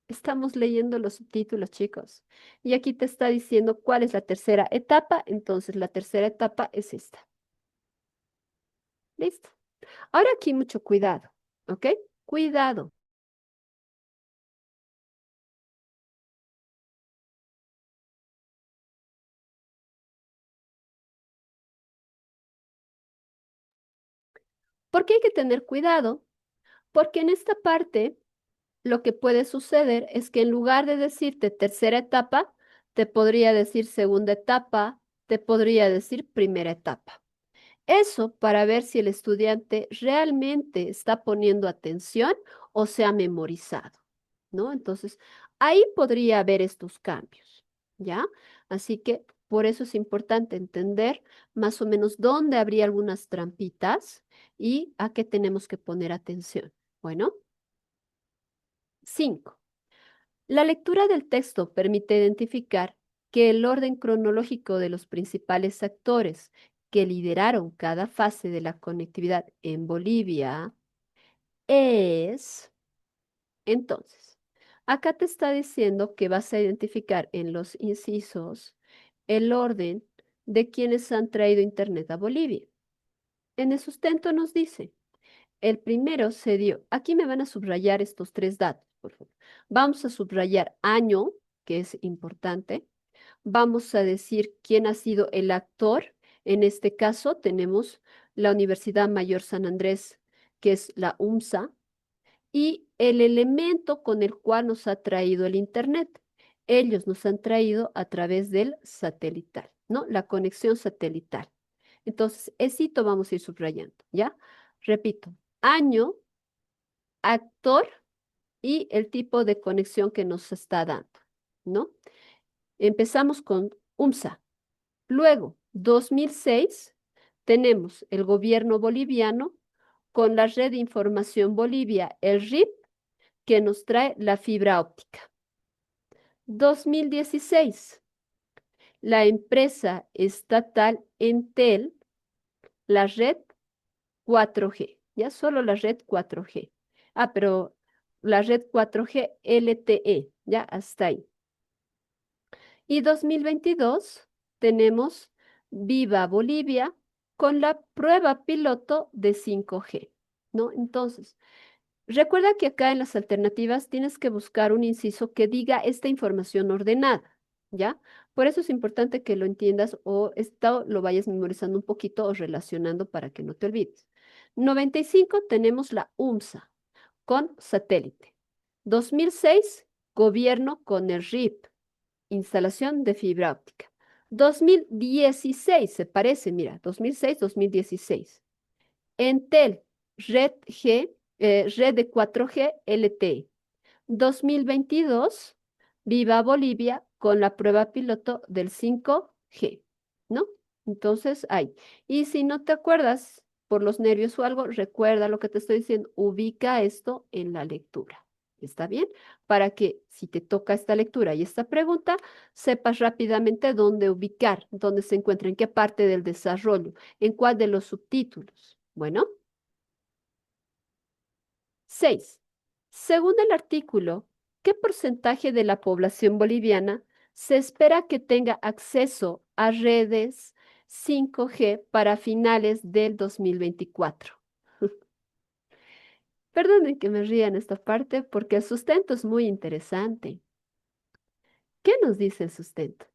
Estamos leyendo los subtítulos, chicos. Y aquí te está diciendo cuál es la tercera etapa. Entonces, la tercera etapa es esta. ¿Listo? Ahora aquí mucho cuidado, ¿ok? Cuidado. ¿Por qué hay que tener cuidado? Porque en esta parte lo que puede suceder es que en lugar de decirte tercera etapa, te podría decir segunda etapa, te podría decir primera etapa. Eso para ver si el estudiante realmente está poniendo atención o se ha memorizado, ¿no? Entonces, ahí podría haber estos cambios, ¿ya? Así que por eso es importante entender más o menos dónde habría algunas trampitas y a qué tenemos que poner atención. Bueno, 5. La lectura del texto permite identificar que el orden cronológico de los principales actores que lideraron cada fase de la conectividad en Bolivia es... Entonces, acá te está diciendo que vas a identificar en los incisos el orden de quienes han traído Internet a Bolivia. En el sustento nos dice, el primero se dio, aquí me van a subrayar estos tres datos, por favor. Vamos a subrayar año, que es importante. Vamos a decir quién ha sido el actor. En este caso tenemos la Universidad Mayor San Andrés, que es la UMSA, y el elemento con el cual nos ha traído el Internet. Ellos nos han traído a través del satelital, ¿no? La conexión satelital. Entonces, esito vamos a ir subrayando, ¿ya? Repito, año, actor y el tipo de conexión que nos está dando, ¿no? Empezamos con UMSA. Luego, 2006, tenemos el gobierno boliviano con la red de información Bolivia, el RIP, que nos trae la fibra óptica. 2016, la empresa estatal Entel, la red 4G, ya solo la red 4G. Ah, pero la red 4G LTE, ya hasta ahí. Y 2022 tenemos Viva Bolivia con la prueba piloto de 5G, ¿no? Entonces, recuerda que acá en las alternativas tienes que buscar un inciso que diga esta información ordenada, ¿ya? Por eso es importante que lo entiendas o esto lo vayas memorizando un poquito o relacionando para que no te olvides. 95 tenemos la UMSA con satélite. 2006, gobierno con el RIP, instalación de fibra óptica. 2016, se parece, mira, 2006, 2016. Entel, red G, red de 4G LTE. 2022, Viva Bolivia con la prueba piloto del 5G, ¿no? Entonces, ahí. Y si no te acuerdas por los nervios o algo, recuerda lo que te estoy diciendo, ubica esto en la lectura. ¿Está bien? Para que si te toca esta lectura y esta pregunta, sepas rápidamente dónde ubicar, dónde se encuentra, en qué parte del desarrollo, en cuál de los subtítulos. Bueno. 6. Según el artículo, ¿qué porcentaje de la población boliviana se espera que tenga acceso a redes 5G para finales del 2024? Perdonen que me ría en esta parte porque el sustento es muy interesante. ¿Qué nos dice el sustento?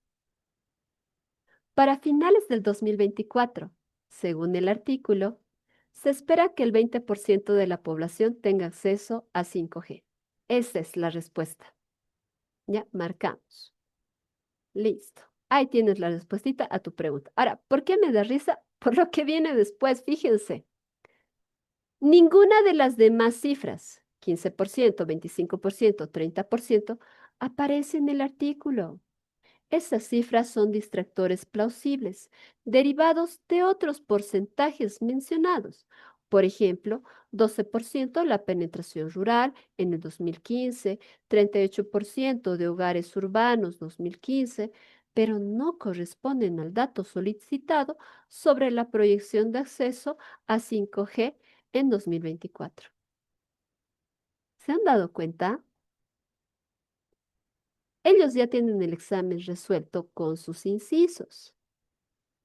Para finales del 2024, según el artículo, se espera que el 20% de la población tenga acceso a 5G. Esa es la respuesta. Ya, marcamos. Listo. Ahí tienes la respuestita a tu pregunta. Ahora, ¿por qué me da risa? Por lo que viene después, fíjense. Ninguna de las demás cifras, 15%, 25%, 30%, aparece en el artículo. Esas cifras son distractores plausibles, derivados de otros porcentajes mencionados. Por ejemplo, 12% la penetración rural en el 2015, 38% de hogares urbanos 2015, pero no corresponden al dato solicitado sobre la proyección de acceso a 5G en 2024. ¿Se han dado cuenta? Ellos ya tienen el examen resuelto con sus incisos.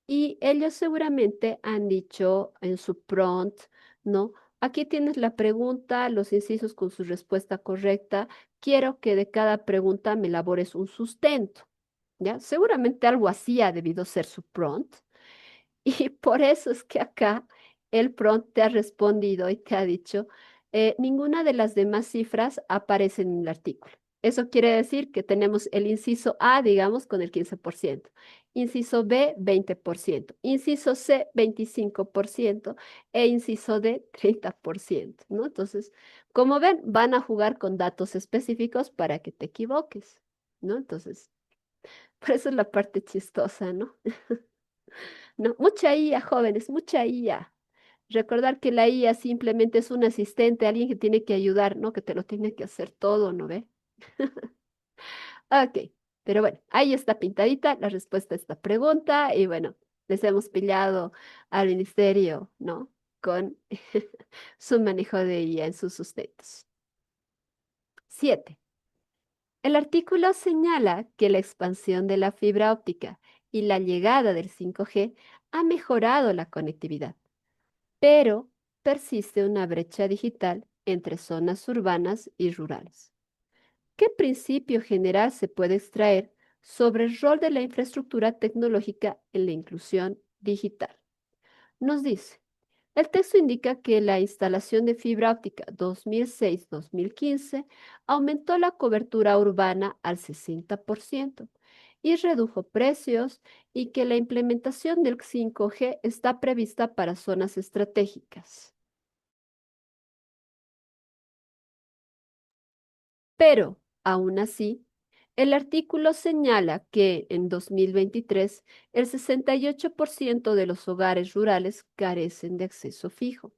Y ellos seguramente han dicho en su prompt, ¿no? Aquí tienes la pregunta, los incisos con su respuesta correcta. Quiero que de cada pregunta me elabores un sustento, ¿ya? Seguramente algo así ha debido ser su prompt. Y por eso es que acá el prompt te ha respondido y te ha dicho, ninguna de las demás cifras aparece en el artículo. Eso quiere decir que tenemos el inciso A, digamos, con el 15%, inciso B, 20%, inciso C, 25% e inciso D, 30%, ¿no? Entonces, como ven, van a jugar con datos específicos para que te equivoques, ¿no? Entonces, por eso es la parte chistosa, ¿no? No, mucha IA, jóvenes, mucha IA. Recordar que la IA simplemente es un asistente, alguien que tiene que ayudar, ¿no? Que te lo tiene que hacer todo, ¿no ve? Ok, pero bueno, ahí está pintadita la respuesta a esta pregunta y bueno, les hemos pillado al ministerio, ¿no? Con su manejo de IA en sus sustentos. 7. El artículo señala que la expansión de la fibra óptica y la llegada del 5G ha mejorado la conectividad, pero persiste una brecha digital entre zonas urbanas y rurales. ¿Qué principio general se puede extraer sobre el rol de la infraestructura tecnológica en la inclusión digital? Nos dice, el texto indica que la instalación de fibra óptica 2006-2015 aumentó la cobertura urbana al 60% y redujo precios y que la implementación del 5G está prevista para zonas estratégicas. Pero, aún así, el artículo señala que en 2023 el 68% de los hogares rurales carecen de acceso fijo.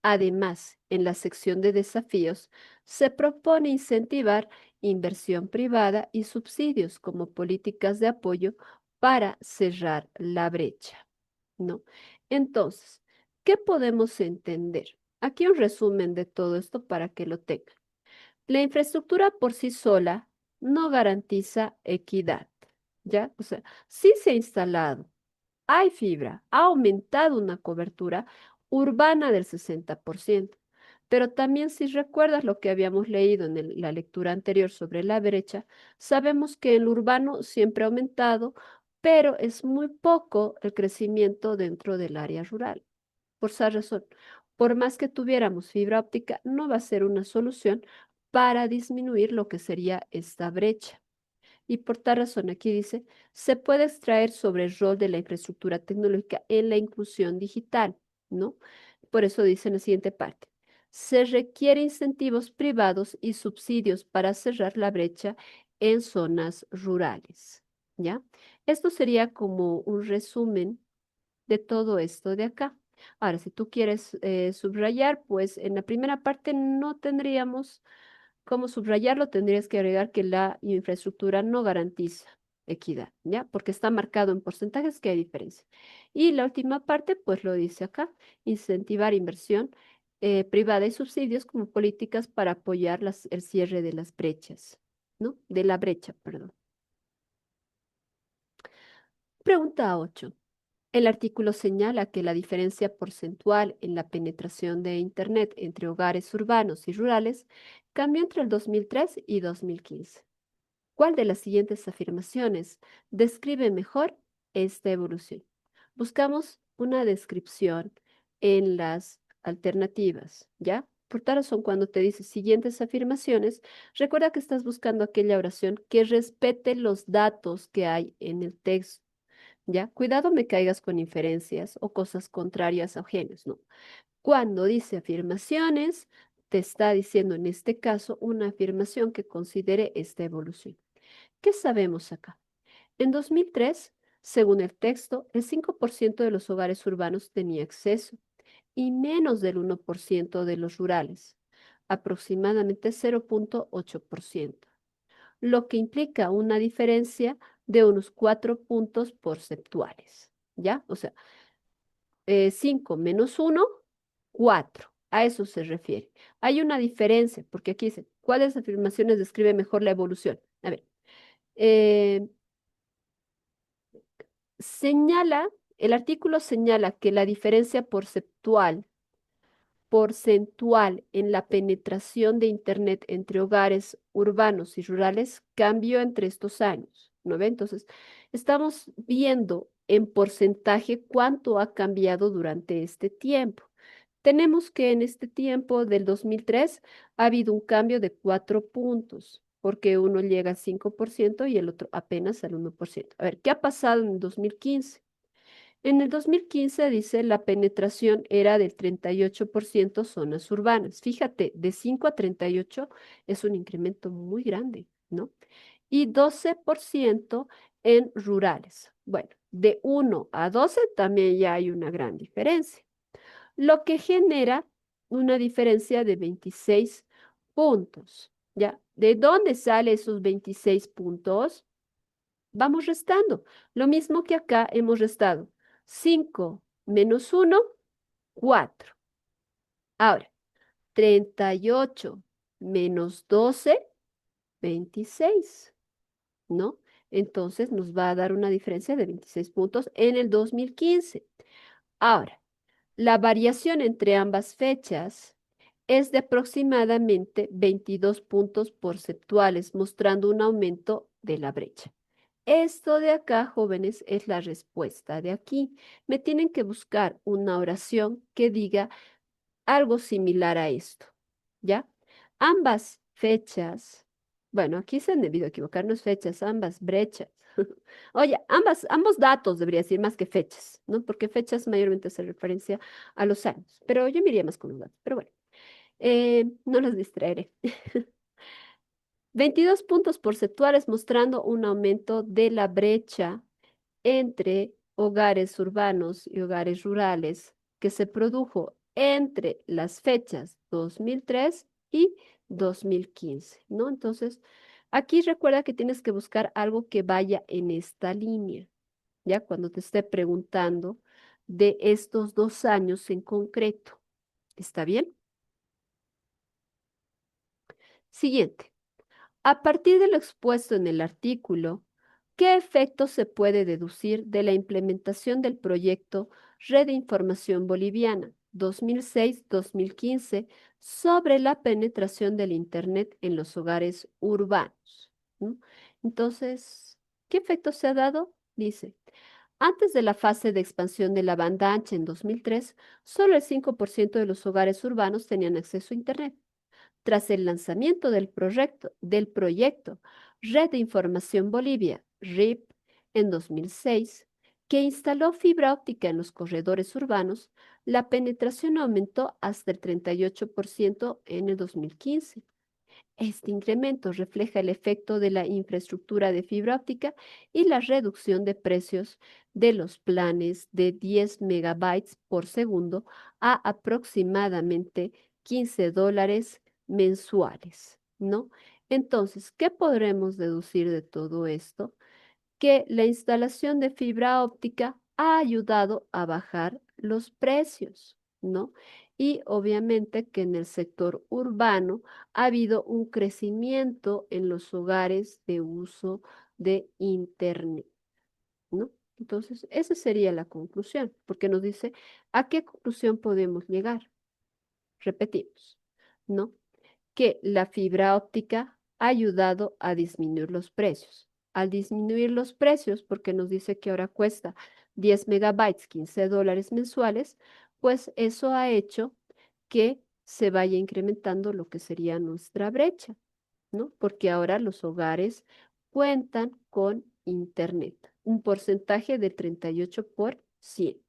Además, en la sección de desafíos, se propone incentivar inversión privada y subsidios como políticas de apoyo para cerrar la brecha, ¿no? Entonces, ¿qué podemos entender? Aquí un resumen de todo esto para que lo tengan. La infraestructura por sí sola no garantiza equidad, ¿ya? O sea, sí se ha instalado, hay fibra, ha aumentado una cobertura urbana del 60%, pero también si recuerdas lo que habíamos leído en la lectura anterior sobre la brecha, sabemos que el urbano siempre ha aumentado, pero es muy poco el crecimiento dentro del área rural. Por esa razón, por más que tuviéramos fibra óptica, no va a ser una solución para disminuir lo que sería esta brecha. Y por tal razón, aquí dice, se puede extraer sobre el rol de la infraestructura tecnológica en la inclusión digital, ¿no? Por eso dice en la siguiente parte, se requiere incentivos privados y subsidios para cerrar la brecha en zonas rurales, ¿ya? Esto sería como un resumen de todo esto de acá. Ahora, si tú quieres subrayar, pues en la primera parte no tendríamos cómo subrayarlo, tendrías que agregar que la infraestructura no garantiza equidad, ¿ya? Porque está marcado en porcentajes que hay diferencia. Y la última parte, pues lo dice acá, incentivar inversión privada y subsidios como políticas para apoyar el cierre de las brechas, ¿no? De la brecha, perdón. Pregunta 8. El artículo señala que la diferencia porcentual en la penetración de Internet entre hogares urbanos y rurales cambió entre el 2003 y 2015. ¿Cuál de las siguientes afirmaciones describe mejor esta evolución? Buscamos una descripción en las alternativas, ¿ya? Por tal razón, cuando te dice siguientes afirmaciones, recuerda que estás buscando aquella oración que respete los datos que hay en el texto. ¿Ya? Cuidado me caigas con inferencias o cosas contrarias o ajenas, ¿no? Cuando dice afirmaciones, te está diciendo en este caso una afirmación que considere esta evolución. ¿Qué sabemos acá? En 2003, según el texto, el 5% de los hogares urbanos tenía acceso y menos del 1% de los rurales, aproximadamente 0,8%, lo que implica una diferencia de unos 4 puntos porcentuales, ¿ya? O sea, 5 menos 1, 4. A eso se refiere. Hay una diferencia, porque aquí dice, ¿cuáles afirmaciones describe mejor la evolución? A ver, eh, señala, el artículo señala que la diferencia porcentual en la penetración de Internet entre hogares urbanos y rurales cambió entre estos años. ¿no ve? Entonces, estamos viendo en porcentaje cuánto ha cambiado durante este tiempo. Tenemos que en este tiempo del 2003 ha habido un cambio de 4 puntos, porque uno llega al 5% y el otro apenas al 1%. A ver, ¿qué ha pasado en el 2015? En el 2015 dice la penetración era del 38% zonas urbanas. Fíjate, de 5 a 38 es un incremento muy grande, ¿no? Y 12% en rurales. Bueno, de 1 a 12 también ya hay una gran diferencia, lo que genera una diferencia de 26 puntos. ¿Ya? ¿De dónde sale esos 26 puntos? Vamos restando. Lo mismo que acá hemos restado. 5 menos 1, 4. Ahora, 38 menos 12, 26, ¿no? Entonces nos va a dar una diferencia de 26 puntos en el 2015. Ahora, la variación entre ambas fechas es de aproximadamente 22 puntos porcentuales, mostrando un aumento de la brecha. Esto de acá, jóvenes, es la respuesta de aquí. Me tienen que buscar una oración que diga algo similar a esto, ¿ya? Ambas fechas, bueno, aquí se han debido equivocar, no es fechas, ambas brechas. Oye, ambos datos debería decir más que fechas, ¿no? Porque fechas mayormente hace referencia a los años, pero yo me iría más con los datos, pero bueno, no los distraeré. 22 puntos porcentuales mostrando un aumento de la brecha entre hogares urbanos y hogares rurales que se produjo entre las fechas 2003 y 2015, ¿no? Entonces, aquí recuerda que tienes que buscar algo que vaya en esta línea, ¿ya? Cuando te esté preguntando de estos 2 años en concreto. ¿Está bien? Siguiente. A partir de lo expuesto en el artículo, ¿qué efecto se puede deducir de la implementación del proyecto Red de Información Boliviana 2006-2015 sobre la penetración del Internet en los hogares urbanos? ¿No? Entonces, ¿qué efecto se ha dado? Dice, antes de la fase de expansión de la banda ancha en 2003, solo el 5% de los hogares urbanos tenían acceso a Internet. Tras el lanzamiento del proyecto Red de Información Bolivia, RIP, en 2006, que instaló fibra óptica en los corredores urbanos, la penetración aumentó hasta el 38% en el 2015. Este incremento refleja el efecto de la infraestructura de fibra óptica y la reducción de precios de los planes de 10 megabytes por segundo a aproximadamente $15 mensuales, ¿no? Entonces, ¿qué podremos deducir de todo esto? Que la instalación de fibra óptica ha ayudado a bajar los precios, ¿no? Y obviamente que en el sector urbano ha habido un crecimiento en los hogares de uso de Internet, ¿no? Entonces, esa sería la conclusión, porque nos dice, ¿a qué conclusión podemos llegar? Repetimos, ¿no? Que la fibra óptica ha ayudado a disminuir los precios. Al disminuir los precios, porque nos dice que ahora cuesta 10 megabytes, $15 mensuales, pues eso ha hecho que se vaya incrementando lo que sería nuestra brecha, ¿no? Porque ahora los hogares cuentan con Internet, un porcentaje del 38%.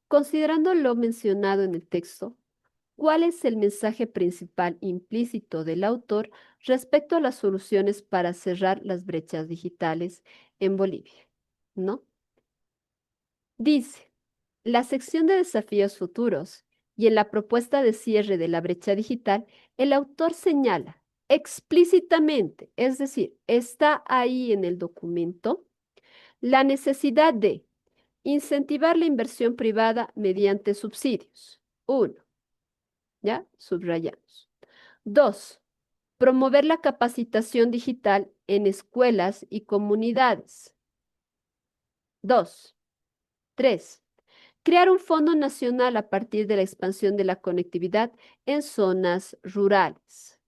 Considerando lo mencionado en el texto, ¿cuál es el mensaje principal implícito del autor respecto a las soluciones para cerrar las brechas digitales en Bolivia? ¿No? Dice, la sección de desafíos futuros y en la propuesta de cierre de la brecha digital, el autor señala explícitamente, es decir, está ahí en el documento, la necesidad de incentivar la inversión privada mediante subsidios. Uno, ¿ya? Subrayamos. Dos, promover la capacitación digital en escuelas y comunidades. Dos, tres, crear un fondo nacional a partir de la expansión de la conectividad en zonas rurales,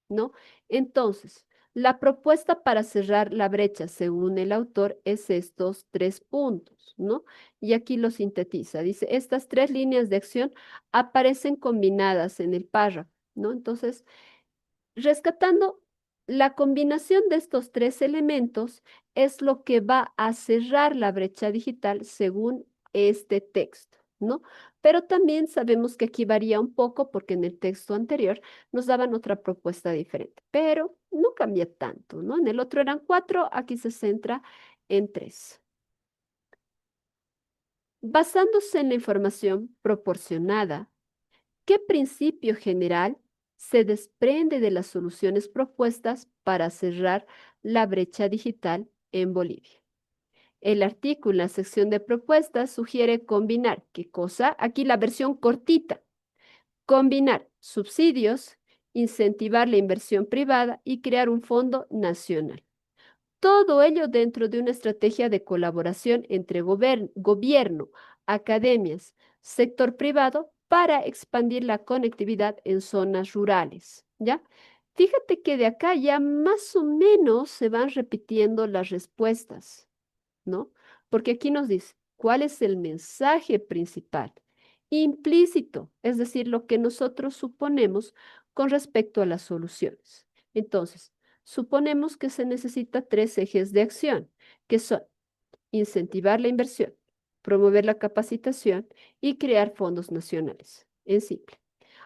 ¿no? Entonces, La propuesta para cerrar la brecha, según el autor, es estos tres puntos, ¿no? Y aquí lo sintetiza. Dice, estas tres líneas de acción aparecen combinadas en el párrafo, ¿no? Entonces, rescatando, la combinación de estos tres elementos es lo que va a cerrar la brecha digital según este texto, ¿no? Pero también sabemos que aquí varía un poco porque en el texto anterior nos daban otra propuesta diferente, pero no cambia tanto, ¿no? En el otro eran cuatro, aquí se centra en tres. Basándose en la información proporcionada, ¿qué principio general se desprende de las soluciones propuestas para cerrar la brecha digital en Bolivia? El artículo en la sección de propuestas sugiere combinar, ¿qué cosa? Aquí la versión cortita, combinar subsidios, incentivar la inversión privada y crear un fondo nacional. Todo ello dentro de una estrategia de colaboración entre gobierno, academias, sector privado para expandir la conectividad en zonas rurales, ¿ya? Fíjate que de acá ya más o menos se van repitiendo las respuestas, ¿no? Porque aquí nos dice, ¿cuál es el mensaje principal? Implícito, es decir, lo que nosotros suponemos con respecto a las soluciones. Entonces, suponemos que se necesita tres ejes de acción, que son incentivar la inversión, promover la capacitación y crear fondos nacionales. En simple.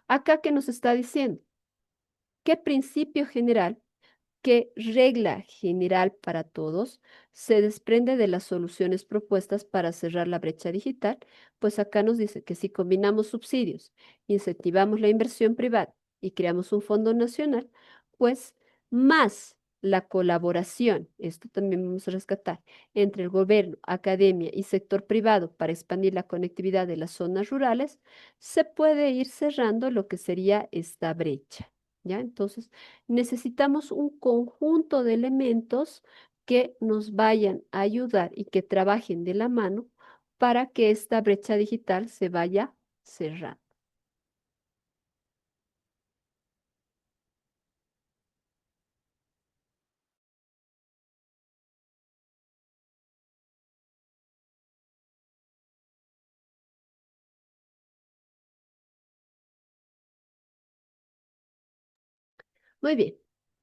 Acá, ¿qué nos está diciendo? ¿Qué principio general, qué regla general para todos se desprende de las soluciones propuestas para cerrar la brecha digital? Pues acá nos dice que si combinamos subsidios, incentivamos la inversión privada y creamos un fondo nacional, pues más la colaboración, esto también vamos a rescatar, entre el gobierno, academia y sector privado para expandir la conectividad de las zonas rurales, se puede ir cerrando lo que sería esta brecha. ¿Ya? Entonces, necesitamos un conjunto de elementos que nos vayan a ayudar y que trabajen de la mano para que esta brecha digital se vaya cerrando. Muy bien.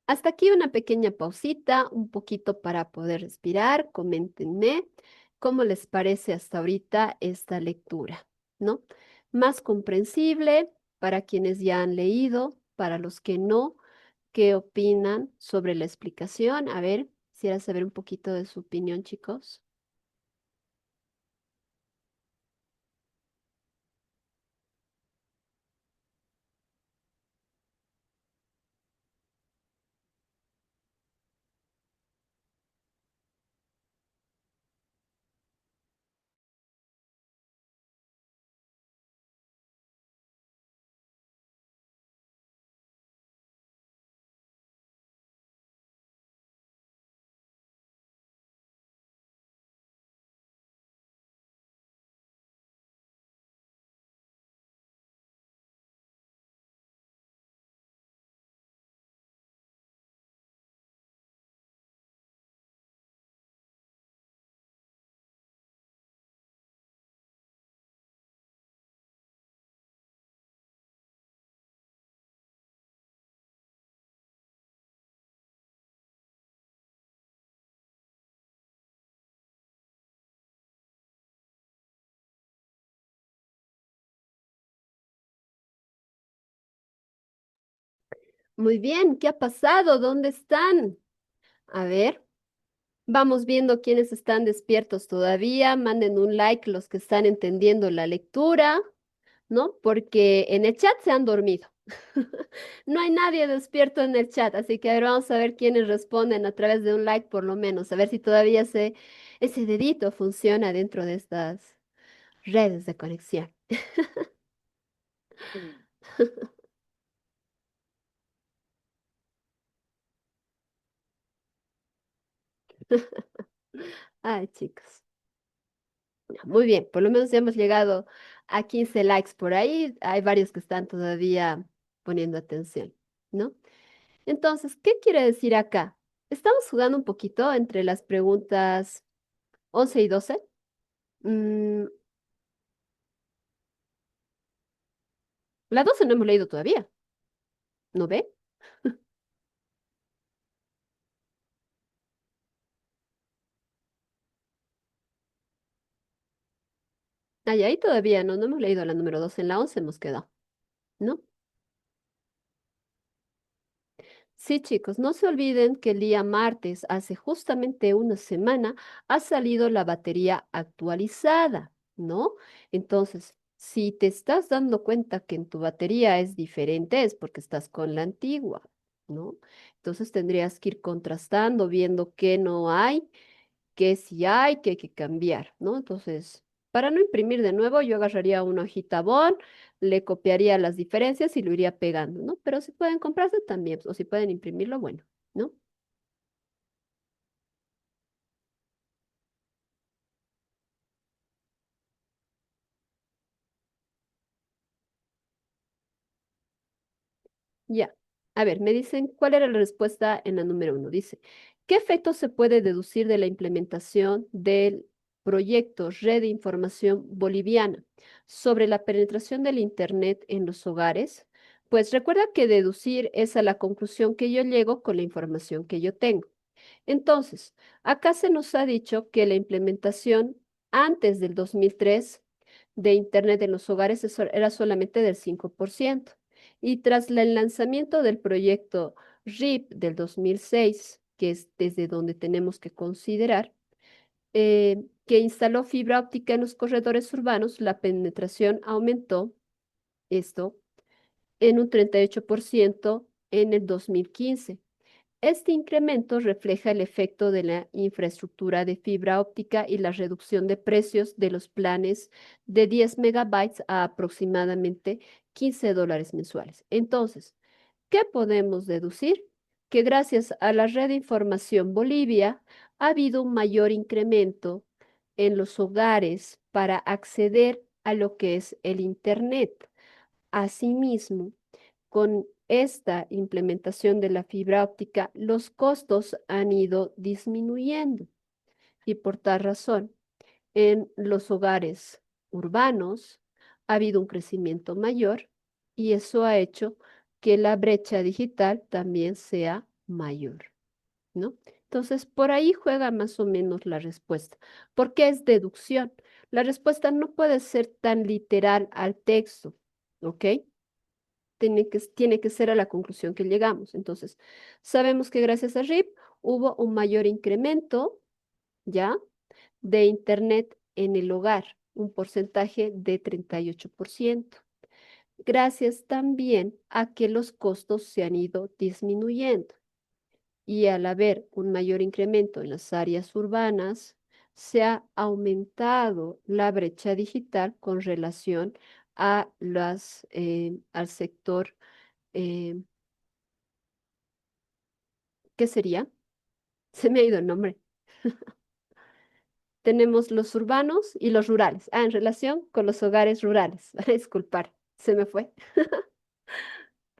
Hasta aquí una pequeña pausita, un poquito para poder respirar. Coméntenme cómo les parece hasta ahorita esta lectura, ¿no? Más comprensible para quienes ya han leído, para los que no. ¿Qué opinan sobre la explicación? A ver, quisiera saber un poquito de su opinión, chicos. Muy bien, ¿qué ha pasado? ¿Dónde están? A ver, vamos viendo quiénes están despiertos todavía. Manden un like los que están entendiendo la lectura, ¿no? Porque en el chat se han dormido. No hay nadie despierto en el chat, así que a ver, vamos a ver quiénes responden a través de un like por lo menos, a ver si todavía ese dedito funciona dentro de estas redes de conexión. Ay, chicos. Muy bien, por lo menos ya hemos llegado a 15 likes por ahí. Hay varios que están todavía poniendo atención, ¿no? Entonces, ¿qué quiere decir acá? Estamos jugando un poquito entre las preguntas 11 y 12. Mm, la 12 no hemos leído todavía, ¿no ve? Ahí todavía no hemos leído la número 12. En la 11 hemos quedado, ¿no? Sí, chicos, no se olviden que el día martes, hace justamente una semana, ha salido la batería actualizada, ¿no? Entonces, si te estás dando cuenta que en tu batería es diferente, es porque estás con la antigua, ¿no? Entonces tendrías que ir contrastando, viendo qué no hay, qué sí hay, qué hay que cambiar, ¿no? Entonces, para no imprimir de nuevo, yo agarraría una hojita Bond, le copiaría las diferencias y lo iría pegando, ¿no? Pero si pueden comprarse también, o si pueden imprimirlo, bueno, ¿no? Ya. A ver, me dicen, ¿cuál era la respuesta en la número uno? Dice, ¿qué efecto se puede deducir de la implementación del proyecto Red de Información Boliviana sobre la penetración del Internet en los hogares? Pues recuerda que deducir es a la conclusión que yo llego con la información que yo tengo. Entonces, acá se nos ha dicho que la implementación antes del 2003 de Internet en los hogares era solamente del 5%. Y tras el lanzamiento del proyecto RIP del 2006, que es desde donde tenemos que considerar, que instaló fibra óptica en los corredores urbanos, la penetración aumentó, esto, en un 38% en el 2015. Este incremento refleja el efecto de la infraestructura de fibra óptica y la reducción de precios de los planes de 10 megabytes a aproximadamente $15 mensuales. Entonces, ¿qué podemos deducir? Que gracias a la red de información Bolivia ha habido un mayor incremento en los hogares para acceder a lo que es el Internet. Asimismo, con esta implementación de la fibra óptica, los costos han ido disminuyendo y por tal razón, en los hogares urbanos ha habido un crecimiento mayor y eso ha hecho que la brecha digital también sea mayor, ¿no? Entonces, por ahí juega más o menos la respuesta. ¿Por qué es deducción? La respuesta no puede ser tan literal al texto, ¿ok? Tiene que ser a la conclusión que llegamos. Entonces, sabemos que gracias a RIP hubo un mayor incremento, ¿ya? De Internet en el hogar, un porcentaje de 38%. Gracias también a que los costos se han ido disminuyendo y al haber un mayor incremento en las áreas urbanas, se ha aumentado la brecha digital con relación a al sector. eh, ¿Qué sería? Se me ha ido el nombre. Tenemos los urbanos y los rurales. Ah, en relación con los hogares rurales. Disculpar, se me fue.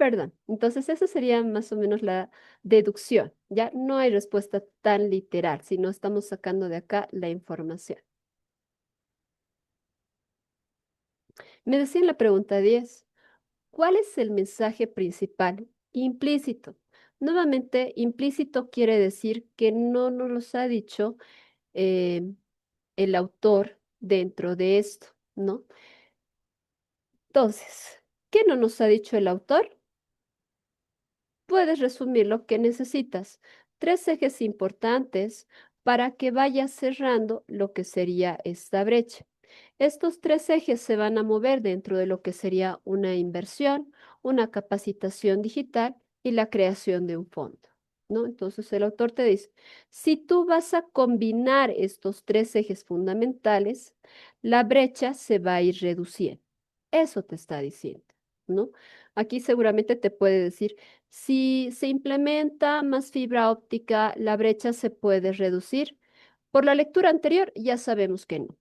Perdón. Entonces, esa sería más o menos la deducción. Ya no hay respuesta tan literal, sino estamos sacando de acá la información. Me decía en la pregunta 10, ¿cuál es el mensaje principal implícito? Nuevamente, implícito quiere decir que no nos los ha dicho eh, el autor dentro de esto, ¿no? Entonces, ¿qué no nos ha dicho el autor? Puedes resumir lo que necesitas. Tres ejes importantes para que vayas cerrando lo que sería esta brecha. Estos tres ejes se van a mover dentro de lo que sería una inversión, una capacitación digital y la creación de un fondo, ¿no? Entonces el autor te dice, si tú vas a combinar estos tres ejes fundamentales, la brecha se va a ir reduciendo. Eso te está diciendo, ¿no? Aquí seguramente te puede decir, si se implementa más fibra óptica, la brecha se puede reducir. Por la lectura anterior ya sabemos que no.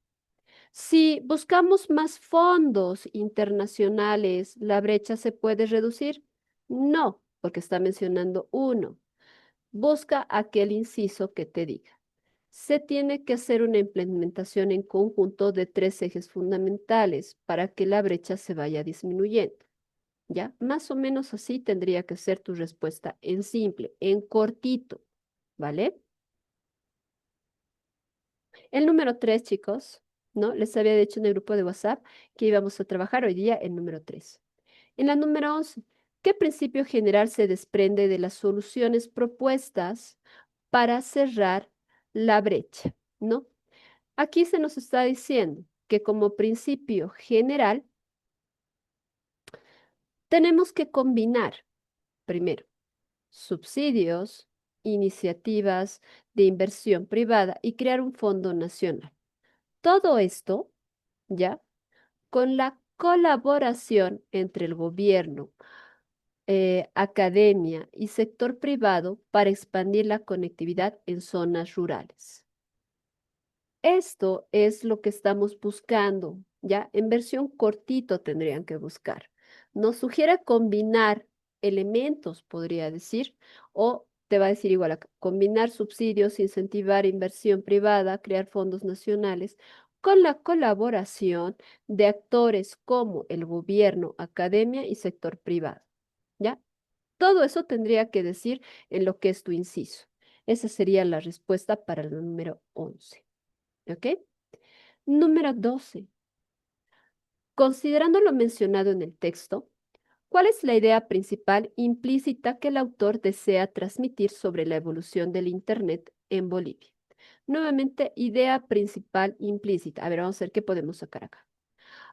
Si buscamos más fondos internacionales, ¿la brecha se puede reducir? No. porque está mencionando uno. Busca aquel inciso que te diga. Se tiene que hacer una implementación en conjunto de tres ejes fundamentales para que la brecha se vaya disminuyendo. ¿Ya? Más o menos así tendría que ser tu respuesta en simple, en cortito, ¿vale? El número 3, chicos, ¿no? Les había dicho en el grupo de WhatsApp que íbamos a trabajar hoy día el número 3. En la número 11, ¿qué principio general se desprende de las soluciones propuestas para cerrar la brecha? ¿No? Aquí se nos está diciendo que como principio general tenemos que combinar, primero, subsidios, iniciativas de inversión privada y crear un fondo nacional. Todo esto, ¿ya? Con la colaboración entre el gobierno, academia y sector privado para expandir la conectividad en zonas rurales. Esto es lo que estamos buscando, ¿ya? En versión cortito tendrían que buscar. Nos sugiere combinar elementos, podría decir, o te va a decir igual acá, combinar subsidios, incentivar inversión privada, crear fondos nacionales, con la colaboración de actores como el gobierno, academia y sector privado, ¿ya? Todo eso tendría que decir en lo que es tu inciso. Esa sería la respuesta para el número 11, ¿ok? Número 12. Considerando lo mencionado en el texto, ¿cuál es la idea principal implícita que el autor desea transmitir sobre la evolución del Internet en Bolivia? Nuevamente, idea principal implícita. A ver, vamos a ver qué podemos sacar acá.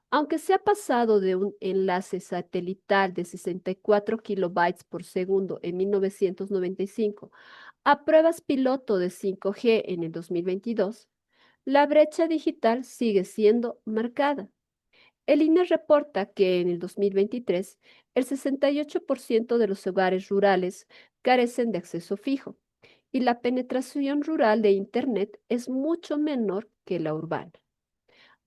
Aunque se ha pasado de un enlace satelital de 64 kilobytes por segundo en 1995 a pruebas piloto de 5G en el 2022, la brecha digital sigue siendo marcada. El INE reporta que en el 2023 el 68% de los hogares rurales carecen de acceso fijo y la penetración rural de Internet es mucho menor que la urbana.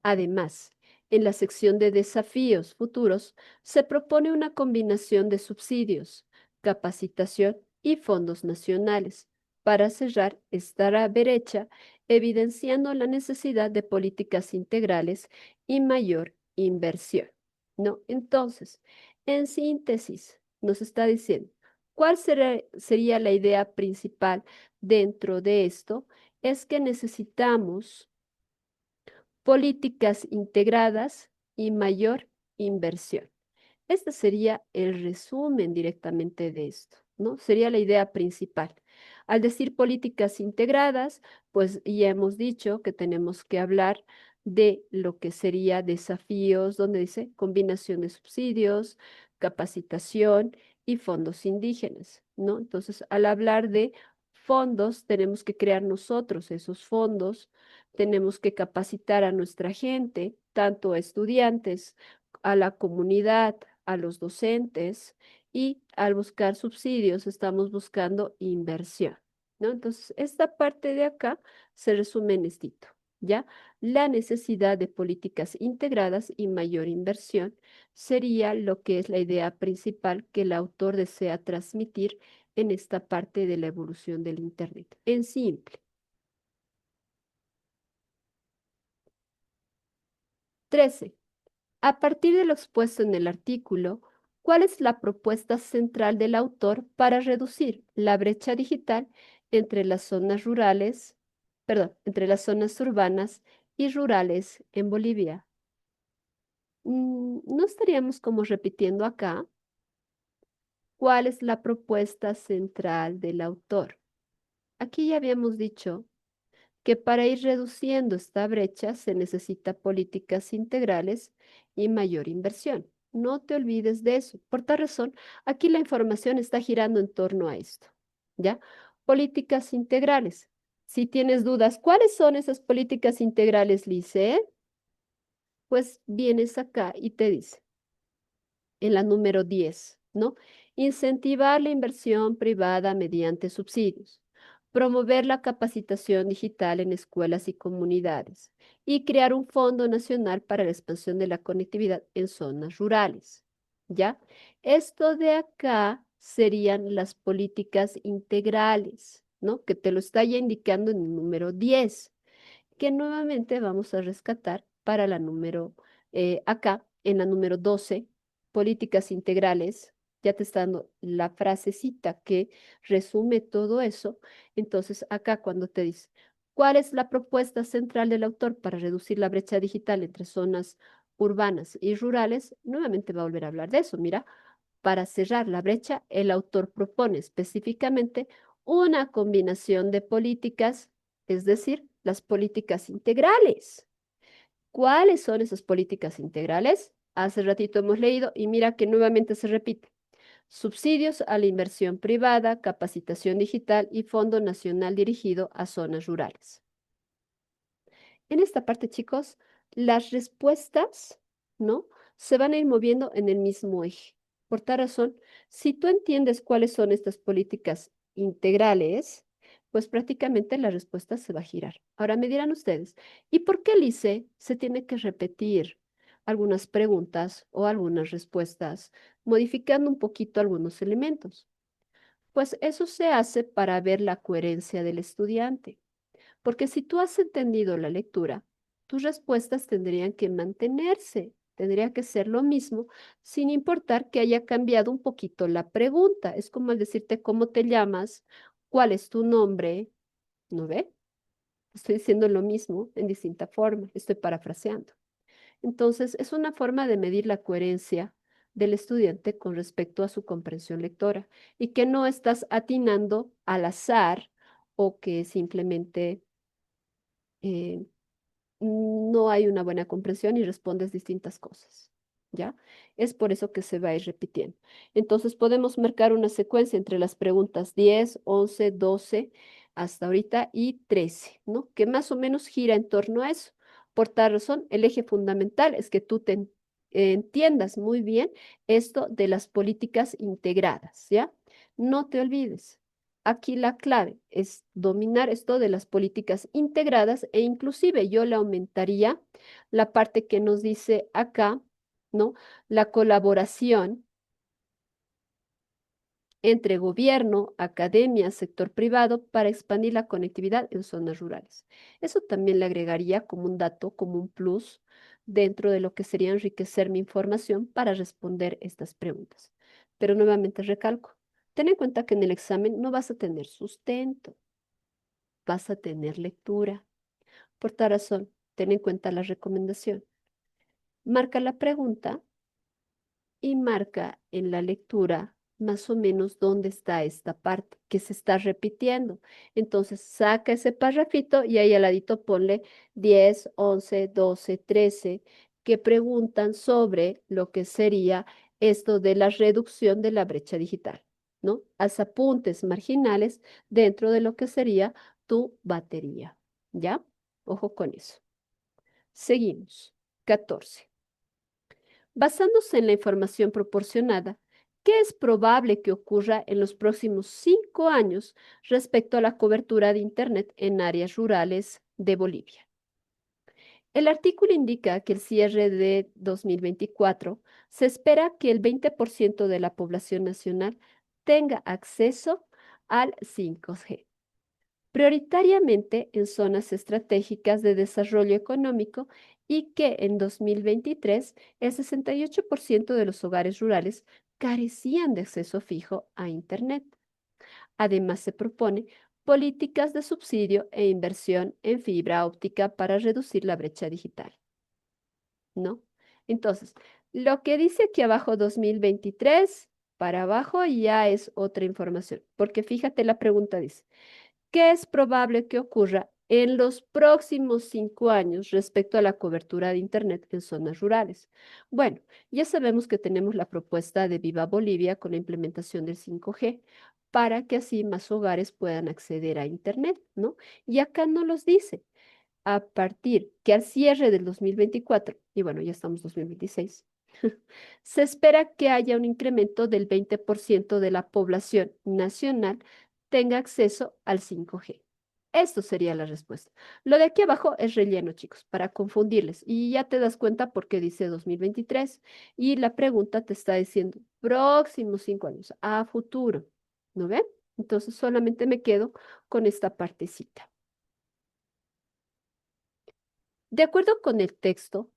Además, en la sección de desafíos futuros se propone una combinación de subsidios, capacitación y fondos nacionales para cerrar esta brecha, evidenciando la necesidad de políticas integrales y mayor inversión. ¿No? Entonces, en síntesis, nos está diciendo, ¿cuál sería la idea principal dentro de esto? Es que necesitamos políticas integradas y mayor inversión. Este sería el resumen directamente de esto, ¿no? Sería la idea principal. Al decir políticas integradas, pues ya hemos dicho que tenemos que hablar de lo que sería desafíos, donde dice combinación de subsidios, capacitación y fondos indígenas, ¿no? Entonces, al hablar de fondos, tenemos que crear nosotros esos fondos, tenemos que capacitar a nuestra gente, tanto a estudiantes, a la comunidad, a los docentes y al buscar subsidios estamos buscando inversión, ¿no? Entonces, esta parte de acá se resume en esto, ¿ya? La necesidad de políticas integradas y mayor inversión sería lo que es la idea principal que el autor desea transmitir en esta parte de la evolución del Internet. En simple. 13. A partir de lo expuesto en el artículo, ¿cuál es la propuesta central del autor para reducir la brecha digital entre las zonas rurales, entre las zonas urbanas y rurales en Bolivia? No estaríamos como repitiendo acá cuál es la propuesta central del autor. Aquí ya habíamos dicho que para ir reduciendo esta brecha se necesita políticas integrales y mayor inversión. No te olvides de eso. Por tal razón, aquí la información está girando en torno a esto, ¿ya? Políticas integrales. Si tienes dudas, ¿cuáles son esas políticas integrales, Lice? Pues vienes acá y te dice, en la número 10, ¿no? Incentivar la inversión privada mediante subsidios, promover la capacitación digital en escuelas y comunidades y crear un fondo nacional para la expansión de la conectividad en zonas rurales. ¿ya? Esto de acá serían las políticas integrales, ¿no? Que te lo está ya indicando en el número 10, que nuevamente vamos a rescatar para la número, acá, en la número 12, políticas integrales, ya te está dando la frasecita que resume todo eso. Entonces, acá cuando te dice, ¿cuál es la propuesta central del autor para reducir la brecha digital entre zonas urbanas y rurales? Nuevamente va a volver a hablar de eso. Mira, para cerrar la brecha, el autor propone específicamente una combinación de políticas, es decir, las políticas integrales. ¿Cuáles son esas políticas integrales? Hace ratito hemos leído y mira que nuevamente se repite. Subsidios a la inversión privada, capacitación digital y Fondo Nacional dirigido a zonas rurales. En esta parte, chicos, las respuestas, ¿no? Se van a ir moviendo en el mismo eje. Por tal razón, si tú entiendes cuáles son estas políticas integrales, pues prácticamente la respuesta se va a girar. Ahora me dirán ustedes, ¿y por qué el ICE se tiene que repetir algunas preguntas o algunas respuestas, modificando un poquito algunos elementos? Pues eso se hace para ver la coherencia del estudiante. Porque si tú has entendido la lectura, tus respuestas tendrían que mantenerse, tendría que ser lo mismo, sin importar que haya cambiado un poquito la pregunta. Es como el decirte cómo te llamas, cuál es tu nombre, ¿no ve? Estoy diciendo lo mismo en distinta forma, estoy parafraseando. Entonces, es una forma de medir la coherencia del estudiante con respecto a su comprensión lectora y que no estás atinando al azar o que simplemente eh, no hay una buena comprensión y respondes distintas cosas, ¿ya? Es por eso que se va a ir repitiendo. Entonces podemos marcar una secuencia entre las preguntas 10, 11, 12, hasta ahorita y 13, ¿no? Que más o menos gira en torno a eso. Por tal razón, el eje fundamental es que tú entiendas muy bien esto de las políticas integradas, ¿ya? No te olvides. Aquí la clave es dominar esto de las políticas integradas e inclusive yo le aumentaría la parte que nos dice acá, ¿no? La colaboración entre gobierno, academia, sector privado para expandir la conectividad en zonas rurales. Eso también le agregaría como un dato, como un plus dentro de lo que sería enriquecer mi información para responder estas preguntas. Pero nuevamente recalco, ten en cuenta que en el examen no vas a tener sustento, vas a tener lectura. Por tal razón, ten en cuenta la recomendación. Marca la pregunta y marca en la lectura más o menos dónde está esta parte que se está repitiendo. Entonces, saca ese parrafito y ahí al ladito ponle 10, 11, 12, 13, que preguntan sobre lo que sería esto de la reducción de la brecha digital, ¿no? Haz apuntes marginales dentro de lo que sería tu batería, ¿ya? Ojo con eso. Seguimos. 14. Basándose en la información proporcionada, ¿qué es probable que ocurra en los próximos 5 años respecto a la cobertura de Internet en áreas rurales de Bolivia? El artículo indica que el cierre de 2024 se espera que el 20% de la población nacional tenga acceso al 5G, prioritariamente en zonas estratégicas de desarrollo económico y que en 2023 el 68% de los hogares rurales carecían de acceso fijo a Internet. Además, se propone políticas de subsidio e inversión en fibra óptica para reducir la brecha digital, ¿no? Entonces, lo que dice aquí abajo 2023, para abajo ya es otra información, porque fíjate la pregunta dice, ¿qué es probable que ocurra en los próximos 5 años respecto a la cobertura de Internet en zonas rurales? Bueno, ya sabemos que tenemos la propuesta de Viva Bolivia con la implementación del 5G para que así más hogares puedan acceder a Internet, ¿no? Y acá no los dice. A partir que al cierre del 2024, y bueno, ya estamos 2026, se espera que haya un incremento del 20% de la población nacional tenga acceso al 5G. Esto sería la respuesta. Lo de aquí abajo es relleno, chicos, para confundirles. Y ya te das cuenta por qué dice 2023. Y la pregunta te está diciendo próximos 5 años, a futuro. ¿No ven? Entonces solamente me quedo con esta partecita. De acuerdo con el texto,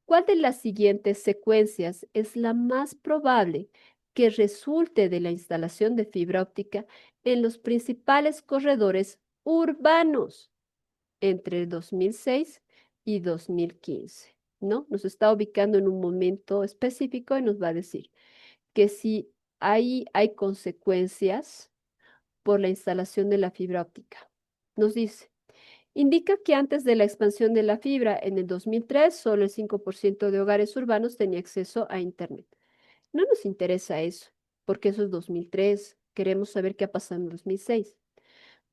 ¿cuál de las siguientes secuencias es la más probable que resulte de la instalación de fibra óptica en los principales corredores urbanos entre 2006 y 2015? ¿No? Nos está ubicando en un momento específico y nos va a decir que si ahí hay consecuencias por la instalación de la fibra óptica. Nos dice, indica que antes de la expansión de la fibra en el 2003, solo el 5% de hogares urbanos tenía acceso a Internet. No nos interesa eso, porque eso es 2003. Queremos saber qué ha pasado en 2006.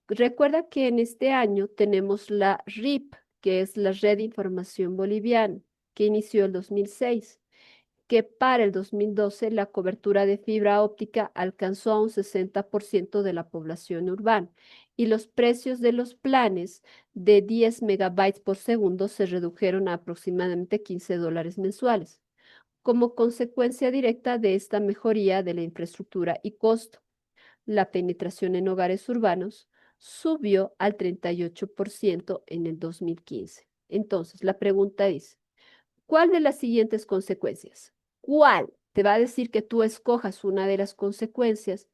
Recuerda que en este año tenemos la RIP, que es la Red de Información Boliviana, que inició el 2006, que para el 2012 la cobertura de fibra óptica alcanzó a un 60% de la población urbana y los precios de los planes de 10 megabytes por segundo se redujeron a aproximadamente $15 mensuales, como consecuencia directa de esta mejoría de la infraestructura y costo. La penetración en hogares urbanos subió al 38% en el 2015. Entonces, la pregunta es, ¿cuál de las siguientes consecuencias? ¿Cuál? Te va a decir que tú escojas una de las consecuencias.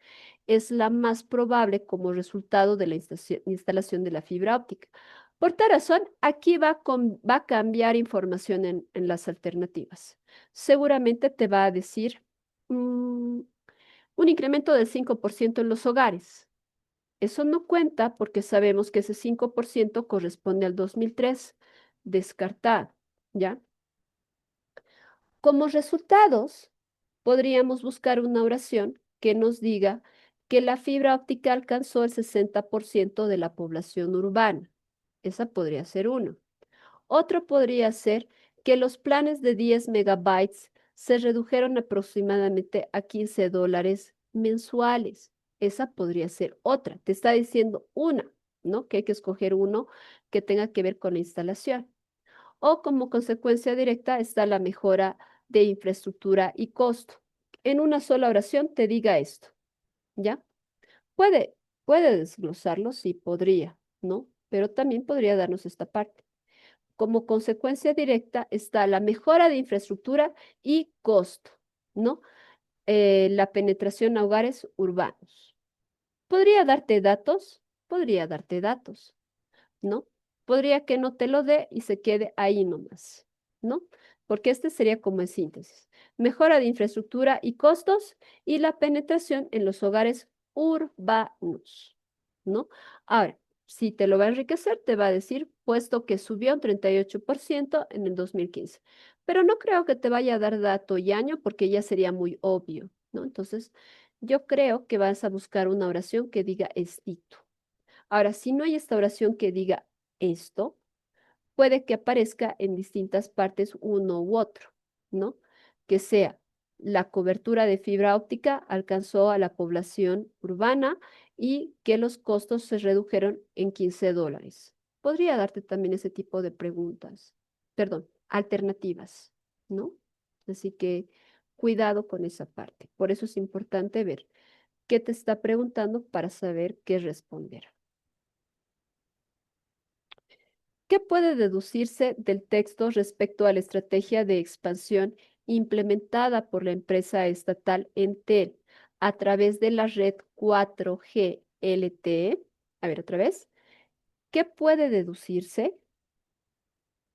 Es la más probable como resultado de la instalación de la fibra óptica. Por tal razón, aquí va a cambiar información en las alternativas. Seguramente te va a decir un incremento del 5% en los hogares. Eso no cuenta porque sabemos que ese 5% corresponde al 2003, descartado, ¿ya? Como resultados, podríamos buscar una oración que nos diga que la fibra óptica alcanzó el 60% de la población urbana. Esa podría ser uno. Otro podría ser que los planes de 10 megabytes se redujeron aproximadamente a $15 mensuales. Esa podría ser otra. Te está diciendo una, ¿no? Que hay que escoger uno que tenga que ver con la instalación. O como consecuencia directa está la mejora de infraestructura y costo. En una sola oración te diga esto, ¿ya? Puede, puede desglosarlo, sí, podría, ¿no? Pero también podría darnos esta parte. Como consecuencia directa está la mejora de infraestructura y costo, ¿no? La penetración a hogares urbanos. Podría darte datos, ¿no? Podría que no te lo dé y se quede ahí nomás, ¿no? Porque este sería como en síntesis. Mejora de infraestructura y costos y la penetración en los hogares urbanos, ¿no? Ahora, si te lo va a enriquecer, te va a decir, puesto que subió un 38% en el 2015. Pero no creo que te vaya a dar dato y año porque ya sería muy obvio, ¿no? Entonces, yo creo que vas a buscar una oración que diga estito. Ahora, si no hay esta oración que diga esto, puede que aparezca en distintas partes uno u otro, ¿no? Que sea la cobertura de fibra óptica alcanzó a la población urbana y que los costos se redujeron en $15. Podría darte también ese tipo de preguntas, perdón, alternativas, ¿no? Así que cuidado con esa parte. Por eso es importante ver qué te está preguntando para saber qué responder. ¿Qué puede deducirse del texto respecto a la estrategia de expansión implementada por la empresa estatal Entel a través de la red 4G LTE? A ver, otra vez. ¿Qué puede deducirse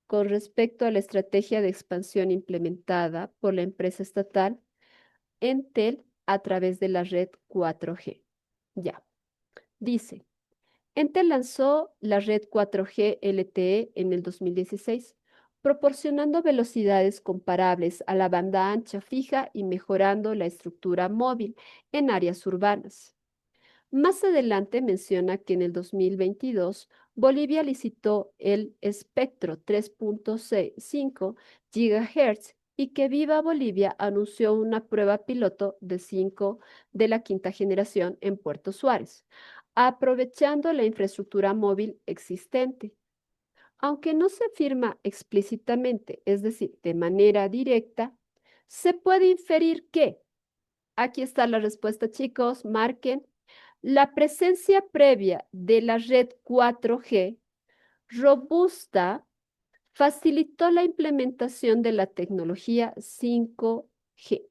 con respecto a la estrategia de expansión implementada por la empresa estatal Entel a través de la red 4G? Ya, dice. Entel lanzó la red 4G LTE en el 2016, proporcionando velocidades comparables a la banda ancha fija y mejorando la estructura móvil en áreas urbanas. Más adelante menciona que en el 2022 Bolivia licitó el espectro 3.5 GHz y que Viva Bolivia anunció una prueba piloto de 5 de la quinta generación en Puerto Suárez. aprovechando la infraestructura móvil existente. Aunque no se afirma explícitamente, es decir, de manera directa, se puede inferir que, aquí está la respuesta, chicos, marquen, la presencia previa de la red 4G robusta facilitó la implementación de la tecnología 5G.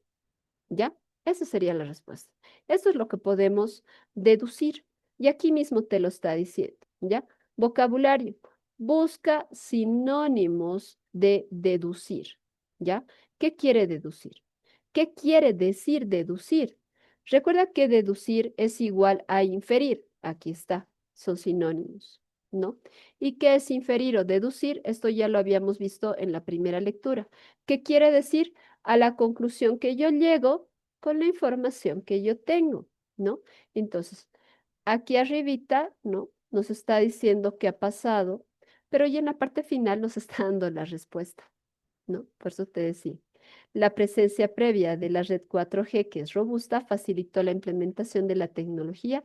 ¿Ya? Esa sería la respuesta. Eso es lo que podemos deducir. Y aquí mismo te lo está diciendo. ¿Ya? Vocabulario. Busca sinónimos de deducir. ¿Ya? ¿Qué quiere deducir? ¿Qué quiere decir deducir? Recuerda que deducir es igual a inferir. Aquí está. Son sinónimos. ¿No? ¿Y qué es inferir o deducir? Esto ya lo habíamos visto en la primera lectura. ¿Qué quiere decir? A la conclusión que yo llego con la información que yo tengo, ¿no? Entonces, aquí arribita, ¿no? Nos está diciendo qué ha pasado, pero ya en la parte final nos está dando la respuesta, ¿no? Por eso te decía. La presencia previa de la red 4G, que es robusta, facilitó la implementación de la tecnología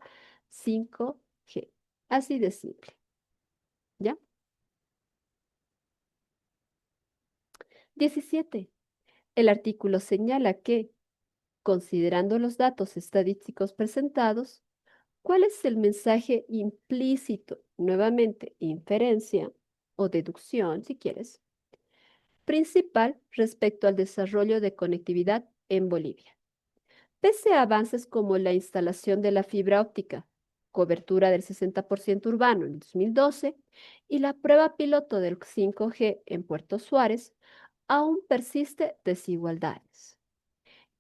5G. Así de simple, ¿ya? 17. El artículo señala que, considerando los datos estadísticos presentados, ¿cuál es el mensaje implícito? Nuevamente, inferencia o deducción, si quieres, principal respecto al desarrollo de conectividad en Bolivia. Pese a avances como la instalación de la fibra óptica, cobertura del 60% urbano en 2012 y la prueba piloto del 5G en Puerto Suárez, aún persiste desigualdades.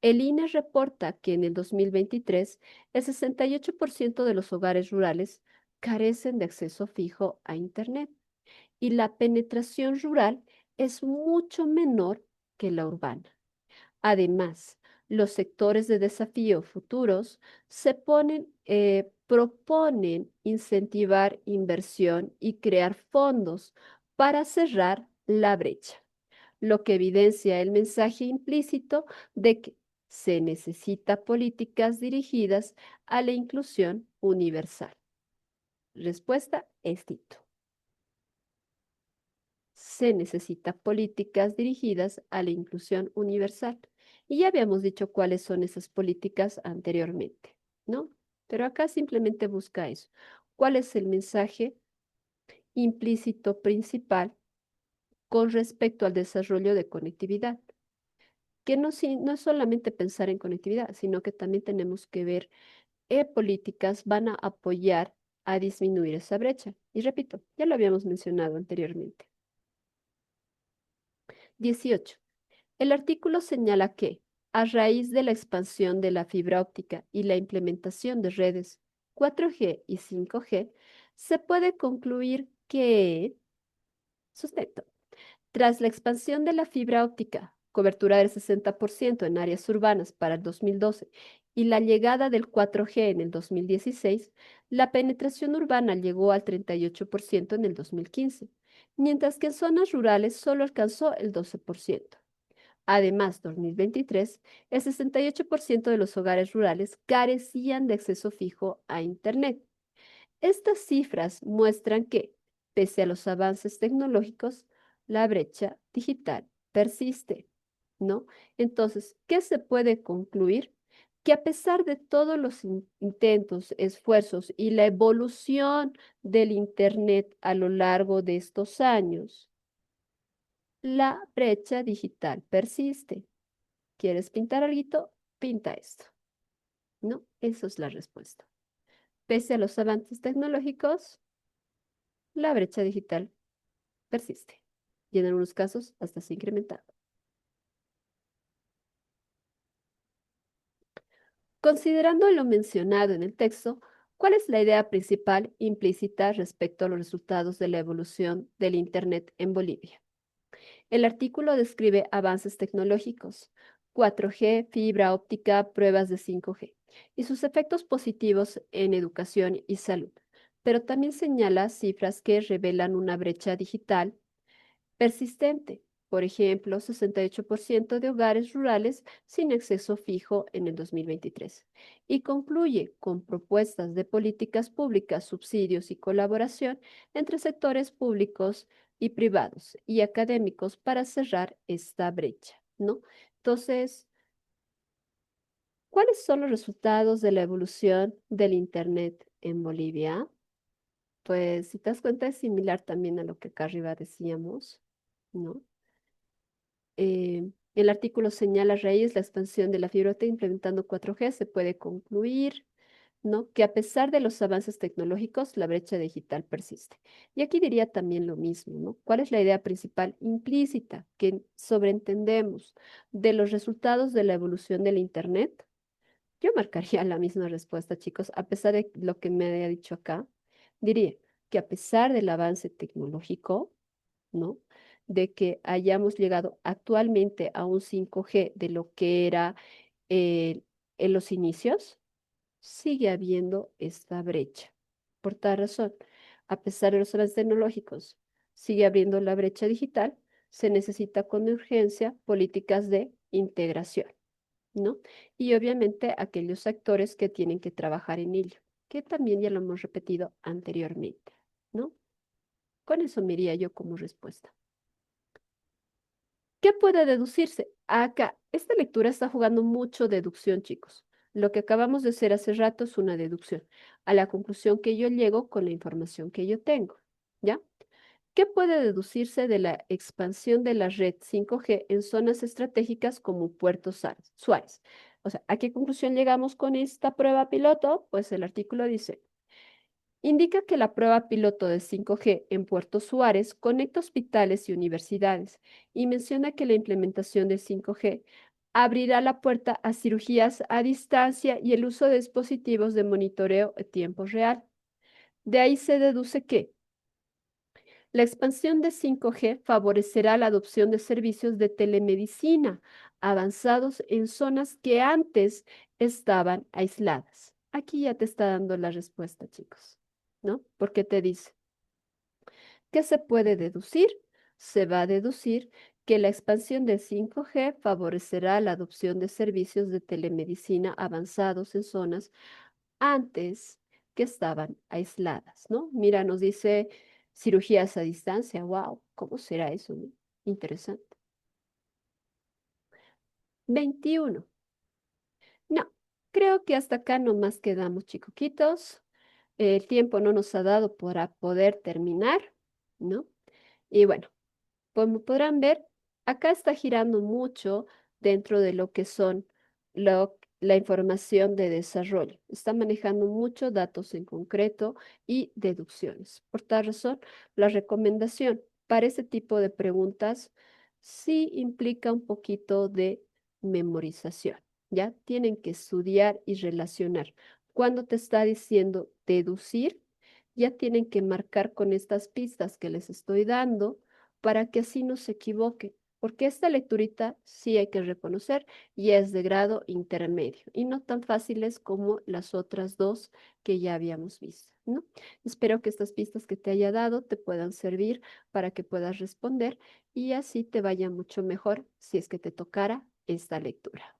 El INE reporta que en el 2023 el 68% de los hogares rurales carecen de acceso fijo a Internet y la penetración rural es mucho menor que la urbana. Además, los sectores de desafío futuros proponen incentivar inversión y crear fondos para cerrar la brecha, lo que evidencia el mensaje implícito de que se necesita políticas dirigidas a la inclusión universal. Respuesta es Tito. Se necesita políticas dirigidas a la inclusión universal. Y ya habíamos dicho cuáles son esas políticas anteriormente, ¿no? Pero acá simplemente busca eso. ¿Cuál es el mensaje implícito principal con respecto al desarrollo de conectividad? Que no es solamente pensar en conectividad, sino que también tenemos que ver qué políticas van a apoyar a disminuir esa brecha. Y repito, ya lo habíamos mencionado anteriormente. 18. El artículo señala que, a raíz de la expansión de la fibra óptica y la implementación de redes 4G y 5G, se puede concluir que, sustento, tras la expansión de la fibra óptica, cobertura del 60% en áreas urbanas para el 2012 y la llegada del 4G en el 2016, la penetración urbana llegó al 38% en el 2015, mientras que en zonas rurales solo alcanzó el 12%. Además, 2023, el 68% de los hogares rurales carecían de acceso fijo a Internet. Estas cifras muestran que, pese a los avances tecnológicos, la brecha digital persiste, ¿no? Entonces, ¿qué se puede concluir? Que a pesar de todos los intentos, esfuerzos y la evolución del Internet a lo largo de estos años, la brecha digital persiste. ¿Quieres pintar algo? Pinta esto, ¿no? Eso es la respuesta. Pese a los avances tecnológicos, la brecha digital persiste y en algunos casos hasta se ha incrementado. Considerando lo mencionado en el texto, ¿cuál es la idea principal implícita respecto a los resultados de la evolución del Internet en Bolivia? El artículo describe avances tecnológicos, 4G, fibra óptica, pruebas de 5G y sus efectos positivos en educación y salud, pero también señala cifras que revelan una brecha digital persistente. Por ejemplo, 68% de hogares rurales sin acceso fijo en el 2023. Y concluye con propuestas de políticas públicas, subsidios y colaboración entre sectores públicos y privados y académicos para cerrar esta brecha, ¿no? Entonces, ¿cuáles son los resultados de la evolución del Internet en Bolivia? Pues, si te das cuenta, es similar también a lo que acá arriba decíamos, ¿no? El artículo señala a raíz la expansión de la fibra óptica implementando 4G. Se puede concluir, ¿no? Que a pesar de los avances tecnológicos, la brecha digital persiste. Y aquí diría también lo mismo, ¿no? ¿Cuál es la idea principal implícita que sobreentendemos de los resultados de la evolución del Internet? Yo marcaría la misma respuesta, chicos, a pesar de lo que me haya dicho acá. Diría que a pesar del avance tecnológico, ¿no? De que hayamos llegado actualmente a un 5G de lo que era eh, en los inicios, sigue habiendo esta brecha. Por tal razón, a pesar de los avances tecnológicos, sigue habiendo la brecha digital, se necesita con urgencia políticas de integración, ¿no? Y obviamente aquellos actores que tienen que trabajar en ello, que también ya lo hemos repetido anteriormente, ¿no? Con eso me iría yo como respuesta. ¿Qué puede deducirse? Acá, esta lectura está jugando mucho deducción, chicos. Lo que acabamos de hacer hace rato es una deducción, a la conclusión que yo llego con la información que yo tengo, ¿ya? ¿Qué puede deducirse de la expansión de la red 5G en zonas estratégicas como Puerto Suárez? O sea, ¿a qué conclusión llegamos con esta prueba piloto? Pues el artículo dice, indica que la prueba piloto de 5G en Puerto Suárez conecta hospitales y universidades y menciona que la implementación de 5G abrirá la puerta a cirugías a distancia y el uso de dispositivos de monitoreo a tiempo real. De ahí se deduce que la expansión de 5G favorecerá la adopción de servicios de telemedicina avanzados en zonas que antes estaban aisladas. Aquí ya te está dando la respuesta, chicos, ¿no? Porque te dice, ¿qué se puede deducir? Se va a deducir que la expansión del 5G favorecerá la adopción de servicios de telemedicina avanzados en zonas antes que estaban aisladas, ¿no? Mira, nos dice cirugías a distancia. Wow, ¿cómo será eso, no? Interesante. 21. No, creo que hasta acá nomás quedamos, chicoquitos. El tiempo no nos ha dado para poder terminar, ¿no? Y bueno, como podrán ver, acá está girando mucho dentro de lo que son la información de desarrollo. Está manejando muchos datos en concreto y deducciones. Por tal razón, la recomendación para ese tipo de preguntas sí implica un poquito de memorización. ¿Ya? Tienen que estudiar y relacionar. Cuando te está diciendo deducir, ya tienen que marcar con estas pistas que les estoy dando para que así no se equivoquen, porque esta lecturita sí hay que reconocer y es de grado intermedio y no tan fáciles como las otras dos que ya habíamos visto, ¿no? Espero que estas pistas que te haya dado te puedan servir para que puedas responder y así te vaya mucho mejor si es que te tocara esta lectura.